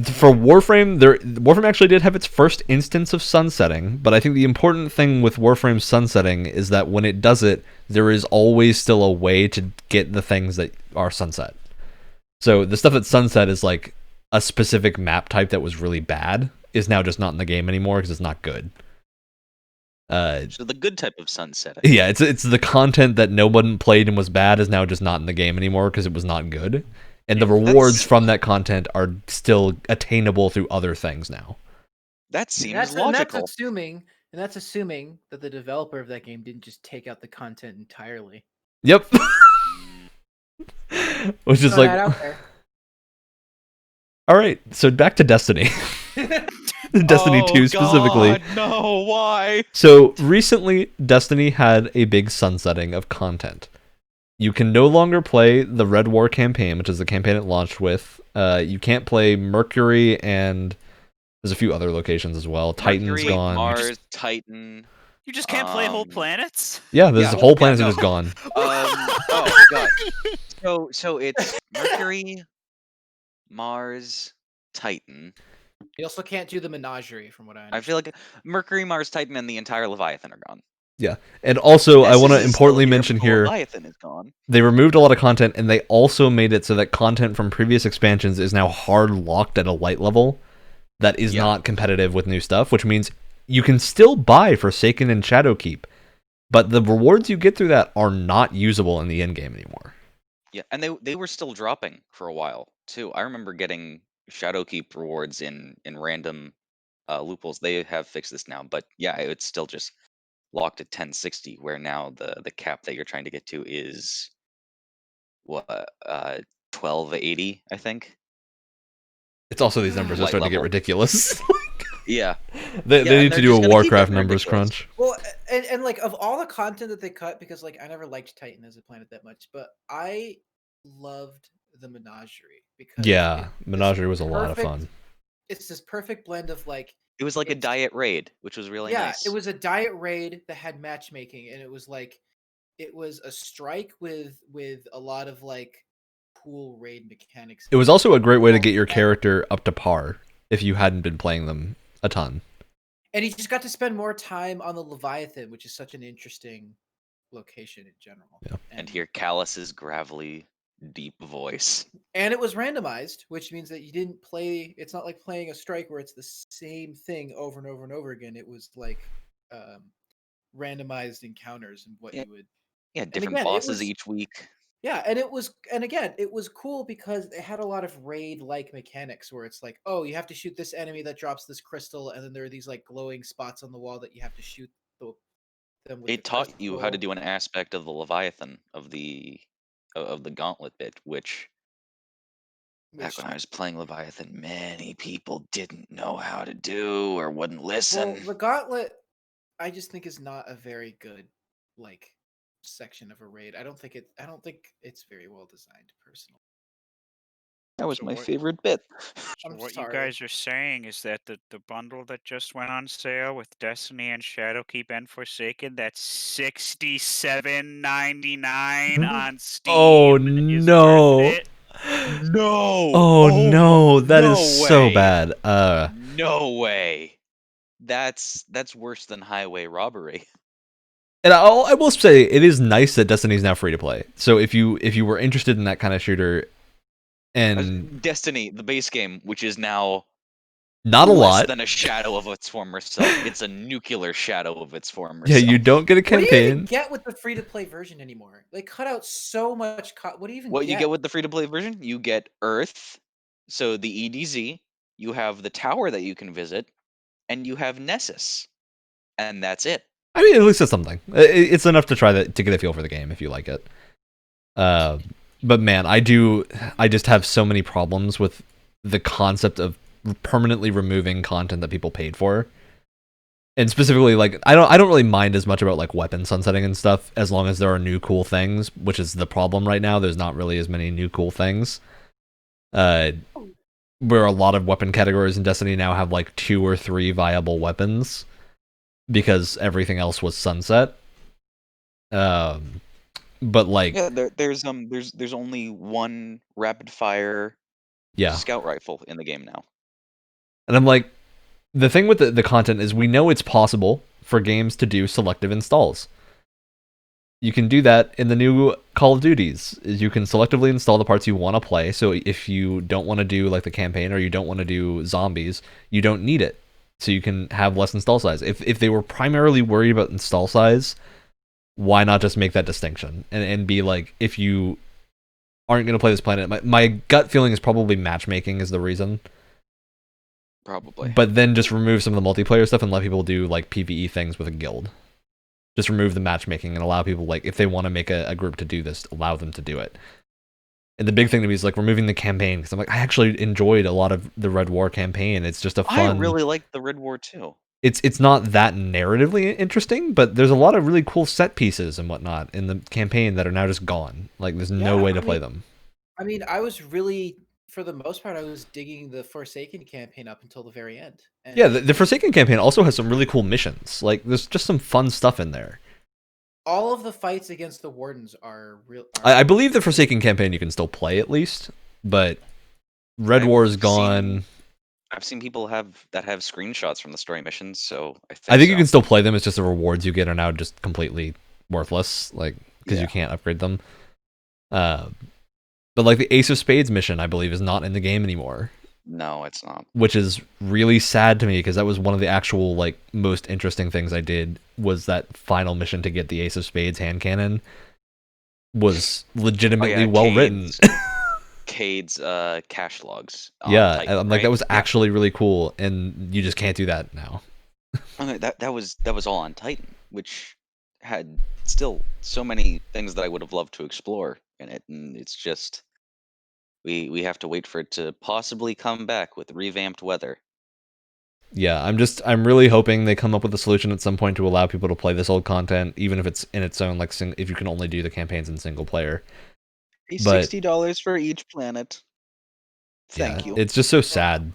for Warframe, Warframe actually did have its first instance of sunsetting, but I think the important thing with Warframe sunsetting is that when it does it, there is always still a way to get the things that are sunset. So the stuff that's sunset is like a specific map type that was really bad is now just not in the game anymore because it's not good. So the good type of sunsetting. Yeah, it's the content that no one played and was bad is now just not in the game anymore because it was not good. And the rewards That's- from that content are still attainable through other things now. That seems And logical. that's assuming that the developer of that game didn't just take out the content entirely. Yep. Which is Throw like, that out there. all right, so back to Destiny. Destiny 2 specifically. God, no, why? So recently, Destiny had a big sunsetting of content. You can no longer play the Red War campaign, which is the campaign it launched with. You can't play Mercury, and there's a few other locations as well. Titan's Mercury, gone. Mars, Titan. You just can't play whole Um, planets? Yeah, there's Yeah, whole yeah, planets are no. just gone. Oh god. So it's Mercury, Mars, Titan. You also can't do the menagerie, from what I understand. I feel like Mercury, Mars, Titan, and the entire Leviathan are gone. Yeah, and also I want to Nessus is still importantly here, mention but the here, Leviathan is gone. they removed a lot of content, and they also made it so that content from previous expansions is now hard locked at a light level that is not competitive with new stuff, which means you can still buy Forsaken and Shadowkeep, but the rewards you get through that are not usable in the end game anymore. Yeah, and they were still dropping for a while too. I remember getting Shadowkeep rewards in random loopholes. They have fixed this now, but yeah, it's still just locked at 1060, where now the cap that you're trying to get to is what 1280, I think. It's also these numbers are Light starting to get level. ridiculous. Yeah, they Yeah, and need to they're do just a gonna keep Warcraft getting numbers ridiculous. crunch. Well, and like of all the content that they cut, because like I never liked Titan as a planet that much, but I loved the Menagerie because Yeah, it- Menagerie was a lot of perfect- fun. It's this perfect blend of like it was like a It's- diet raid, which was really yeah, nice. it was a diet raid that had matchmaking, and it was a strike with a lot of like cool raid mechanics. It was also a great way to get your And- character up to par if you hadn't been playing them a ton. And he just got to spend more time on the Leviathan, which is such an interesting location in general. Yeah. And hear Callus's gravelly, deep voice. And it was randomized, which means that you didn't play. It's not like playing a strike where it's the same thing over and over and over again. It was like randomized encounters and what Yeah. you would. Yeah, different again, it bosses was- each week. Yeah, and again, it was cool because it had a lot of raid-like mechanics where it's like, oh, you have to shoot this enemy that drops this crystal, and then there are these like glowing spots on the wall that you have to shoot them with. It taught you how to do an aspect of the Leviathan of the gauntlet bit, which back when I was playing Leviathan, many people didn't know how to do or wouldn't listen. Well, the gauntlet, I just think is not a very good like section of a raid. I don't think it's very well designed personally. That was So my what- favorite bit. So I'm what sorry. you guys are saying is that the bundle that just went on sale with Destiny and Shadowkeep and Forsaken, that's $67.99 on Steam. Oh is no! worth it? No! Oh no, that is no so way. bad. No way. That's worse than highway robbery. And I will say it is nice that Destiny is now free to play. So if you were interested in that kind of shooter, and Destiny, the base game, which is now not a less lot, than a shadow of its former self. It's a nuclear shadow of its former yeah, self. you don't get a What do you even campaign. get with the free-to-play version anymore? They cut out so much. What do you even What get? you get with the free-to-play version? You get Earth, so the EDZ. You have the tower that you can visit, and you have Nessus, and that's it. I mean, at least it's something. It's enough to try to get a feel for the game if you like it. But man, I just have so many problems with the concept of permanently removing content that people paid for. And specifically, like, I don't really mind as much about like weapon sunsetting and stuff as long as there are new cool things, which is the problem right now. There's not really as many new cool things. Where a lot of weapon categories in Destiny now have like 2 or 3 viable weapons because everything else was sunset. But like, Yeah, there's only one rapid fire scout rifle in the game now. And I'm like, the thing with the content is we know it's possible for games to do selective installs. You can do that in the new Call of Duties. Is you can selectively install the parts you want to play. So if you don't want to do like the campaign or you don't want to do zombies, you don't need it. So you can have less install size. If they were primarily worried about install size, why not just make that distinction and be like, if you aren't going to play this planet, my gut feeling is probably matchmaking is the reason. Probably. But then just remove some of the multiplayer stuff and let people do like PvE things with a guild. Just remove the matchmaking and allow people, like, if they want to make a group to do this, allow them to do it. And the big thing to me is like removing the campaign, because I'm like, I actually enjoyed a lot of the Red War campaign. It's just a fun. I really liked the Red War too. It's not that narratively interesting, but there's a lot of really cool set pieces and whatnot in the campaign that are now just gone. Like, there's no way to play them. I mean, I was really, for the most part, I was digging the Forsaken campaign up until the very end. And Yeah, the Forsaken campaign also has some really cool missions. Like, there's just some fun stuff in there. all of the fights against the Wardens are real. I believe the Forsaken campaign you can still play at least, but Red War is gone. I've seen people have screenshots from the story missions, so I think I think you so. can still play them. It's just the rewards you get are now just completely worthless, like because you Yeah. can't upgrade them. But like the Ace of Spades mission, I believe, is not in the game anymore, No, it's not. which is really sad to me because that was one of the actual like most interesting things I did. Was that final mission to get the Ace of Spades hand cannon was legitimately well written. Cade's cache logs. On Yeah, Titan, I'm like right? that was Yeah. actually really cool, and you just can't do that now. That was all on Titan, which had still so many things that I would have loved to explore in it, and it's just we have to wait for it to possibly come back with revamped weather. Yeah, I'm really hoping they come up with a solution at some point to allow people to play this old content, even if it's in its own like if you can only do the campaigns in single player. But $60 for each planet. yeah, Thank you. it's just so sad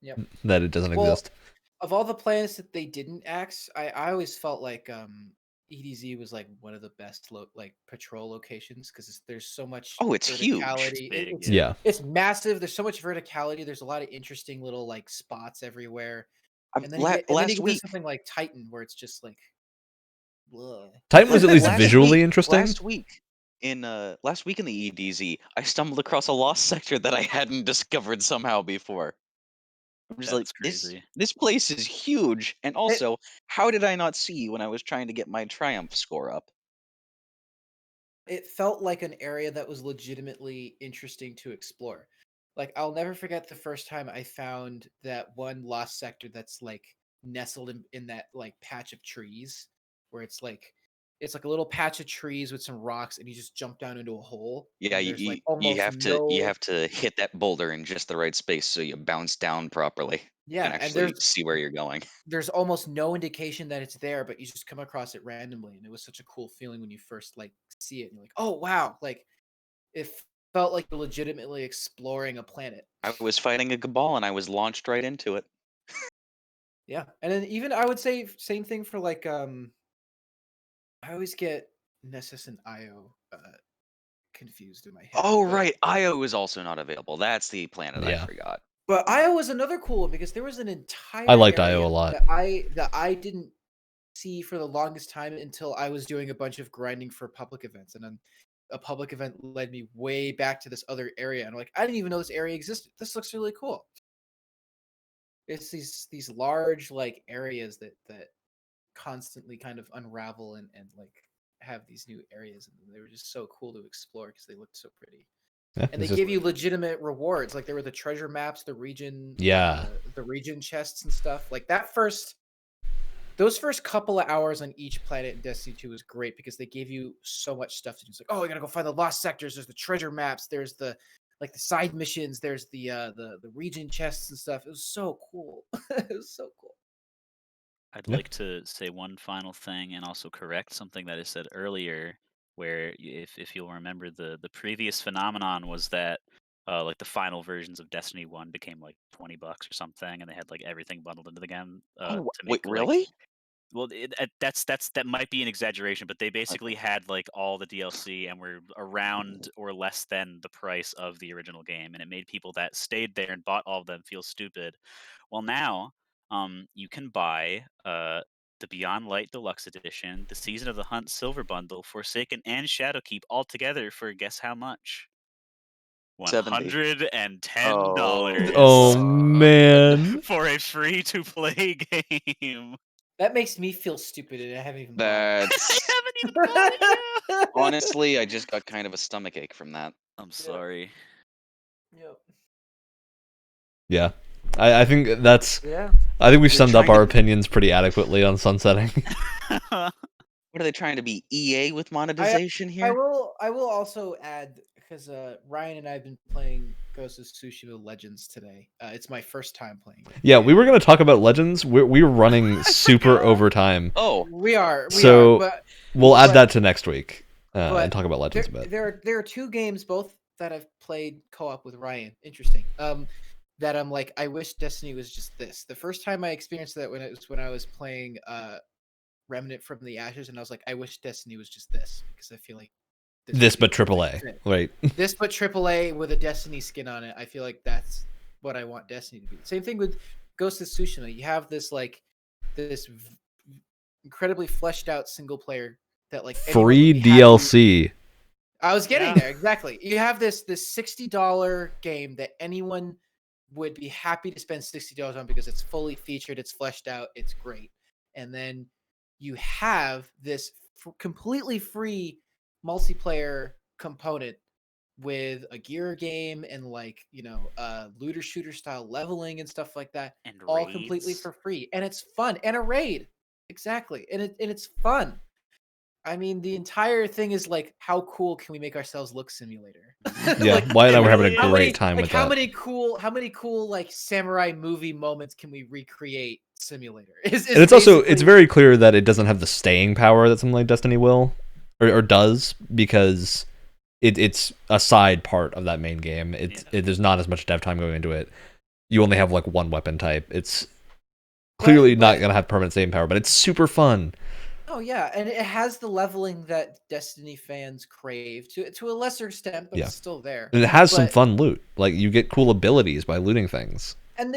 Yep. that it doesn't Well, exist. of all the planets that they didn't axe, I always felt like EDZ was like one of the best like patrol locations because there's so much Oh, it's huge. verticality. It's big, Yeah. It's massive. There's so much verticality. There's a lot of interesting little like spots everywhere. And then you get to something like Titan where it's just like, bleh. Titan was at least Last visually week- interesting. Last week in the EDZ, I stumbled across a lost sector that I hadn't discovered somehow before. I'm just That's like, this crazy. this place is huge, and also, how did I not see when I was trying to get my triumph score up? It felt like an area that was legitimately interesting to explore. Like I'll never forget the first time I found that one lost sector that's like nestled in that like patch of trees where it's like a little patch of trees with some rocks and you just jump down into a hole. Yeah, and there's like you almost have no to hit that boulder in just the right space so you bounce down properly yeah, and and actually see where you're going. there's almost no indication that it's there, but you just come across it randomly, and it was such a cool feeling when you first like see it and you're like, oh wow, like it felt like you're legitimately exploring a planet. I was fighting a Cabal and I was launched right into it. Yeah, and then even I would say same thing for like I always get Nessus and Io confused in my head. Oh, but, right. Io is also not available. That's the planet I Yeah. forgot. But Io was another cool one because there was an entire I liked area Io a lot. that I didn't see for the longest time until I was doing a bunch of grinding for public events, and then a public event led me way back to this other area, and I'm like, I didn't even know this area existed. This looks really cool. It's these large like areas that constantly kind of unravel and like have these new areas, and they were just so cool to explore because they looked so pretty. Yeah, And they it's just- give you legitimate rewards, like there were the treasure maps, the region chests and stuff. Like those first couple of hours on each planet in Destiny 2 was great because they gave you so much stuff to do. It's like, oh, I gotta go find the lost sectors. There's the treasure maps. There's the like the side missions. There's the region chests and stuff. It was so cool. It was so cool. I'd Yeah. like to say one final thing and also correct something that I said earlier, where if you'll remember, the previous phenomenon was that like the final versions of Destiny 1 became like $20 or something, and they had like everything bundled into the game Oh, to wait, make like really? well, that might be an exaggeration, but they basically had like all the DLC and were around or less than the price of the original game, and it made people that stayed there and bought all of them feel stupid. Well, now, you can buy the Beyond Light Deluxe Edition, the Season of the Hunt Silver Bundle, Forsaken, and Shadowkeep all together for guess how much? 70. $110 Oh man. for a free-to-play game. That makes me feel stupid, and I haven't even That's I haven't even bought it yet. honestly, I just got kind of a stomach ache from that. I'm sorry. Yep. Yeah. I think that's Yeah. I think we've They're summed up trying our to- opinions pretty adequately on sunsetting. What are they trying to be, EA with monetization I here? will also add because Ryan and I have been playing Ghost of Tsushima Legends today. It's my first time playing it. Yeah, we were going to talk about Legends. We're running super overtime. Oh, We are, So- but We'll add but- that to next week but and talk about Legends a bit. there are two games both that I've played co-op with Ryan. Interesting. That I'm like, I wish Destiny was just this. The first time I experienced that when I was playing Remnant from the Ashes, and I was like, I wish Destiny was just this because I feel like This would be but a perfect AAA. fit. Right. This but AAA with a Destiny skin on it. I feel like that's what I want Destiny to be. Same thing with Ghost of Tsushima. You have this incredibly fleshed out single player that like anyone Free would be happy- DLC. I was getting Yeah. there exactly. You have this $60 game that anyone would be happy to spend $60 on because it's fully featured, it's fleshed out, it's great. And then you have this completely free multiplayer component with a gear game and like looter shooter style leveling and stuff like that, And all completely raids. for free, and it's fun, and a raid, exactly, and it's fun. I mean, the entire thing is like, how cool can we make ourselves look simulator? Yeah, Like, Wyatt and I were having a how great time with how that. many cool like samurai movie moments can we recreate simulator? And it's basically- very clear that it doesn't have the staying power that something like Destiny will, or does, because it's a side part of that main game. There's not as much dev time going into it. You only have like one weapon type. It's clearly not gonna have permanent staying power, but it's super fun. Oh yeah, and it has the leveling that Destiny fans crave to a lesser extent, but Yeah. it's still there. And it has some But- fun loot. Like you get cool abilities by looting things. And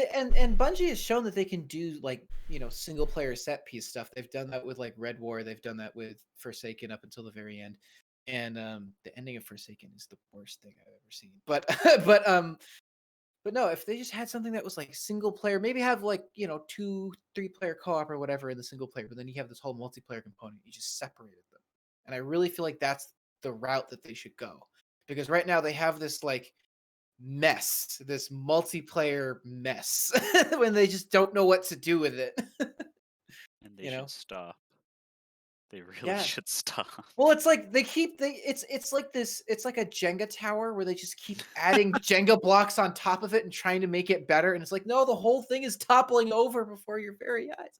Bungie has shown that they can do like single player set piece stuff. They've done that with like Red War. They've done that with Forsaken up until the very end. And the ending of Forsaken is the worst thing I've ever seen. But but no, if they just had something that was like single player, maybe have like 2-3 player co-op or whatever in the single player, but then you have this whole multiplayer component. You just separated them, and I really feel like that's the route that they should go, because right now they have this like mess, this multiplayer mess, when they just don't know what to do with it. And they should stop. They really Yeah. should stop. Well, it's like it's like this, it's like a Jenga tower where they just keep adding Jenga blocks on top of it and trying to make it better, and it's like, no, the whole thing is toppling over before your very eyes.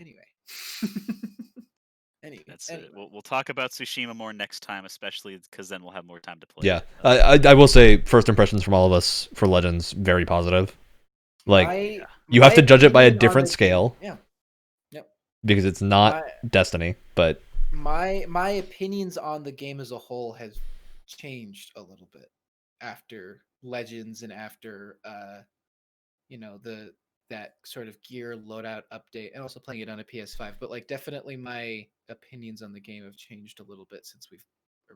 Anyway. That's it. We'll talk about Tsushima more next time, especially because then we'll have more time to play. Yeah, it. I will say first impressions from all of us for Legends very positive. Like you have to judge it by a opinion on different the game- scale. Yeah. Yep. Because it's not My- Destiny, but My opinions on the game as a whole has changed a little bit after Legends and after that sort of gear loadout update, and also playing it on a PS5. But like definitely my opinions on the game have changed a little bit since we've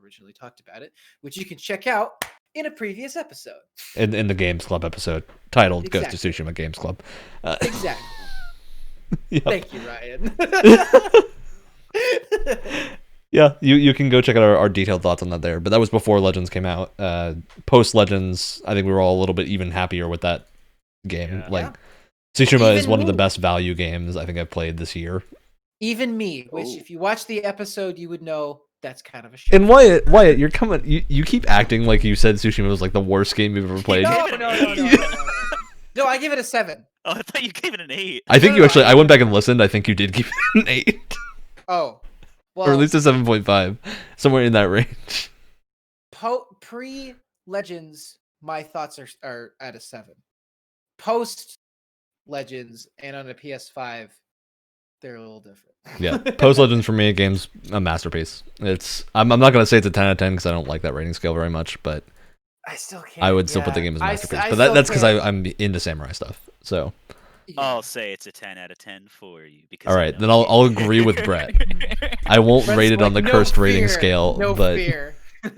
originally talked about it, which you can check out in a previous episode. in the Games Club episode titled Ghost of Exactly. Tsushima Games Club. Exactly. Yep. Thank you, Ryan. Yeah, you can go check out our detailed thoughts on that there. But that was before Legends came out. Post Legends, I think we were all a little bit even happier with that game. Yeah. Like Tsushima is Even one of the me. best value games I think I've played this year. Even me, which Oh. if you watch the episode, you would know that's kind of a shame. And Wyatt, you're coming. You keep acting like you said Tsushima was like the worst game you've ever played. No. No, I give it a 7. Oh, I thought you gave it an 8. I think No, you no, actually. I- I went back and listened. I think you did give it an 8, Oh, well, or at least a 7.5, somewhere in that range. pre Legends, my thoughts are at a 7. Post Legends and on a PS5, they're a little different. Yeah, Post Legends for me, game's a masterpiece. I'm not gonna say it's a 10 out of 10 because I don't like that rating scale very much, but I still can't. I would still put the yeah. game as a I masterpiece. I But still that's because can't. I'm into samurai stuff. So Yeah. I'll say it's a 10 out of 10 for you. Because all I right, know then you. I'll agree with Brett. I won't Brett's rate it on the like, cursed "No rating fear, scale, No but fear. I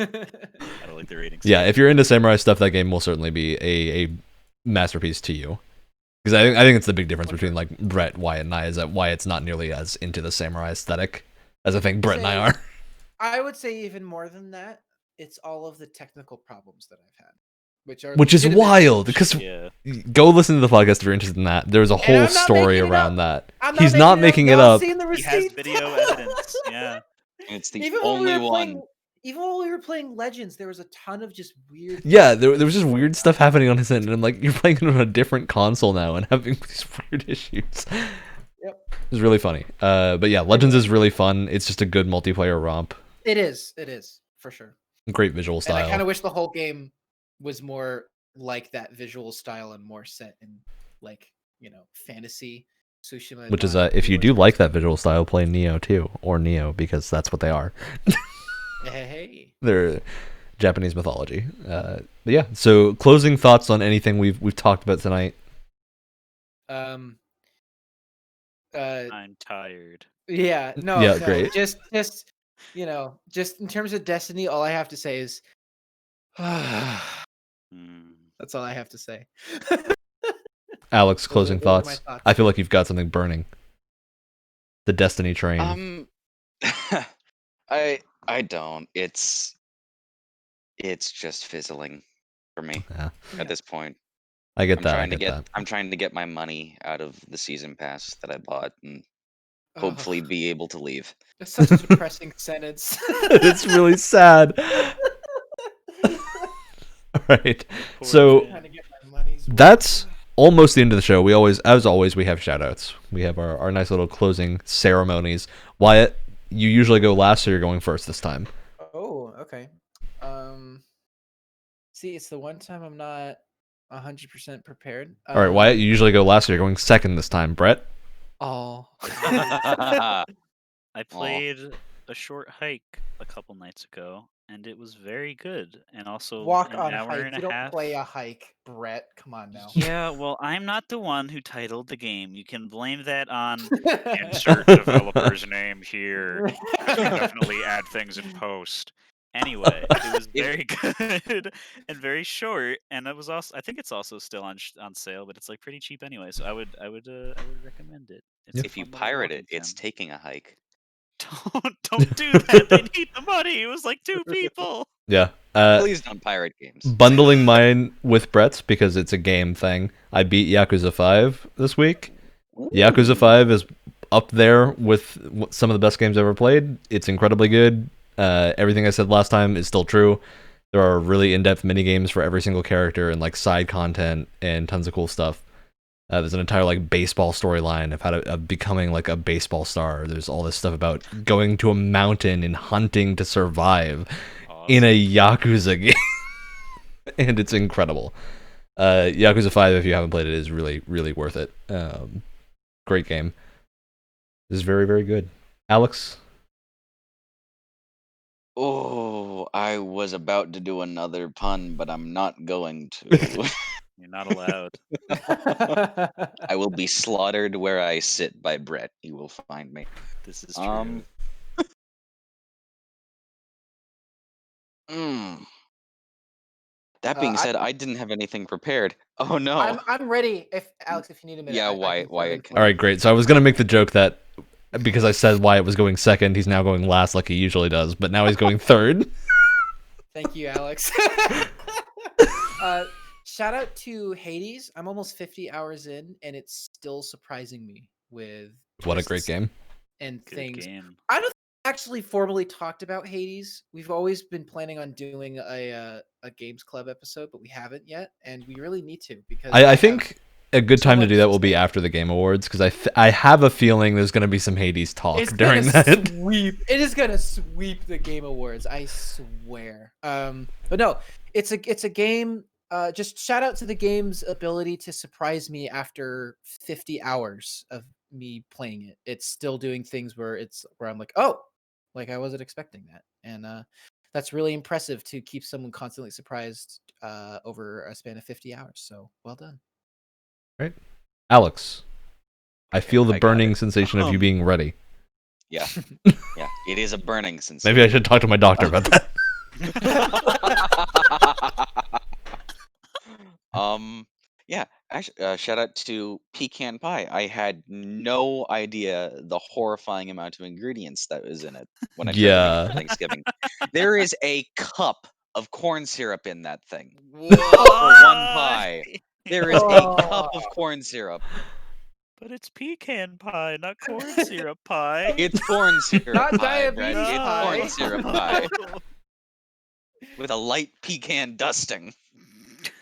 don't like the ratings. yeah, if you're into samurai stuff, that game will certainly be a masterpiece to you. Because I think it's the big difference between like Brett, Wyatt, and I is that Wyatt's not nearly as into the samurai aesthetic as I think Brett and I Say- are. I would say even more than that, it's all of the technical problems that I've had, Which is legitimate- wild because Yeah. go listen to the podcast if you're interested in that. There's a I'm whole not story making it around up. that. I'm He's not making it Y'all up. seen the He has receipts? video evidence. Yeah. It's the Even when only we were one. playing, even when we were playing Legends, there was a ton of just weird. Yeah, there was just weird stuff happening on his end, and I'm like, you're playing it on a different console now and having these weird issues. Yep. It's really funny. But yeah, Legends is really fun. It's just a good multiplayer romp. It is for sure. Great visual And I kind style. of wish the whole game was more like that visual style and more set in like fantasy. Tsushima, Which is not if you real do estate. like that visual style, play Neo too, or Neo because that's what they are. Hey. They're Japanese mythology. But yeah, so closing thoughts on anything we've talked about tonight. I'm tired. Yeah, no, Yeah, no. great. Just just in terms of Destiny, all I have to say is that's all I have to say. Alex, closing those are my thoughts. thoughts. I feel like you've got something burning. The Destiny train. I don't. It's just fizzling for me Yeah, at this point. I get I'm that. I trying to get get that. I'm trying to get my money out of the season pass that I bought and Ugh, hopefully be able to leave. that's such a depressing sentence. It's really sad. All right. Poor So Finn. Trying to get my money's worth. that's almost the end of the show. As always, we have shoutouts. We have our nice little closing ceremonies. Wyatt, you usually go last, so you're going first this time. Oh, okay. See, it's the one time I'm not 100% prepared. All right, Wyatt, you usually go last, so you're going second this time. Brett? Oh. I played a short hike a couple nights ago, and it was very good. And also Walk an on hour hike. and You a don't half. play a hike, Brett. Come on now. Yeah, well, I'm not the one who titled the game. You can blame that on insert developer's name here. 'Cause we definitely add things in post. Anyway, it was very good and very short, and it was also I think it's also still on sale, but it's like pretty cheap anyway. So I would recommend it. It's a If you fun little pirate walking it, it's sim. taking a hike. Don't do that. They need the money. It was like 2 people. Yeah. Please don't pirate games. Bundling mine with Brett's because it's a game thing. I beat Yakuza 5 this week. Yakuza 5 is up there with some of the best games I've ever played. It's incredibly good. Everything I said last time is still true. There are really in-depth mini games for every single character and like side content and tons of cool stuff. There's an entire like baseball storyline of how of becoming like a baseball star. There's all this stuff about going to a mountain and hunting to survive in a Yakuza game. And it's incredible. Yakuza 5, if you haven't played it, is really, really worth it. Great game. It's very, very good. Alex? Oh, I was about to do another pun, but I'm not going to. You're not allowed. I will be slaughtered where I sit by Brett. You will find me. This is true. That being said, I didn't have anything prepared. Oh no. I'm ready. If Alex, if you need a minute. Yeah, I can Wyatt throw in can. All right, great. So I was going to make the joke that because I said Wyatt was going second, he's now going last like he usually does, but now he's going third. Thank you, Alex. Shout out to Hades. I'm almost 50 hours in, and it's still surprising me with What a great game. and Good things. game. I don't think we actually formally talked about Hades. We've always been planning on doing a Games Club episode, but we haven't yet, and we really need to because I think a good time to much do that to will be say. after the Game Awards because I have a feeling there's going to be some Hades talk it's during gonna that. sweep. It is gonna sweep the Game Awards. I swear. But no, it's a game. Just shout out to the game's ability to surprise me after 50 hours of me playing it. It's still doing things where I'm like, oh, like I wasn't expecting that, and that's really impressive to keep someone constantly surprised over a span of 50 hours. So well done. Right, Alex. I feel the I got burning it. sensation of you being ready. Yeah. Yeah. It is a burning sensation. Maybe I should talk to my doctor about that. Yeah, actually, shout out to pecan pie. I had no idea the horrifying amount of ingredients that was in it when I tried to make it Yeah. for Thanksgiving. There is a cup of corn syrup in that thing. What? For one pie. There is a cup of corn syrup. But it's pecan pie, not corn syrup pie. It's corn syrup Not pie, Brett. diabetes It's pie. corn syrup pie. With a light pecan dusting.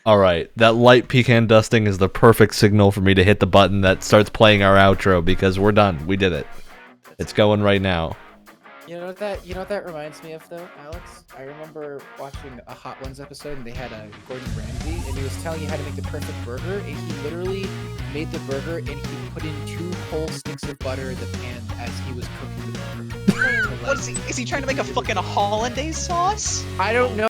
All right, that light pecan dusting is the perfect signal for me to hit the button that starts playing our outro because we're done. We did it. It's going right now. You know what that reminds me of though, Alex? I remember watching a Hot Ones episode and they had a Gordon Ramsay and he was telling you how to make the perfect burger and he literally made the burger and he put in 2 whole sticks of butter in the pan as he was cooking the burger. What is he trying to make a fucking hollandaise sauce? I don't know.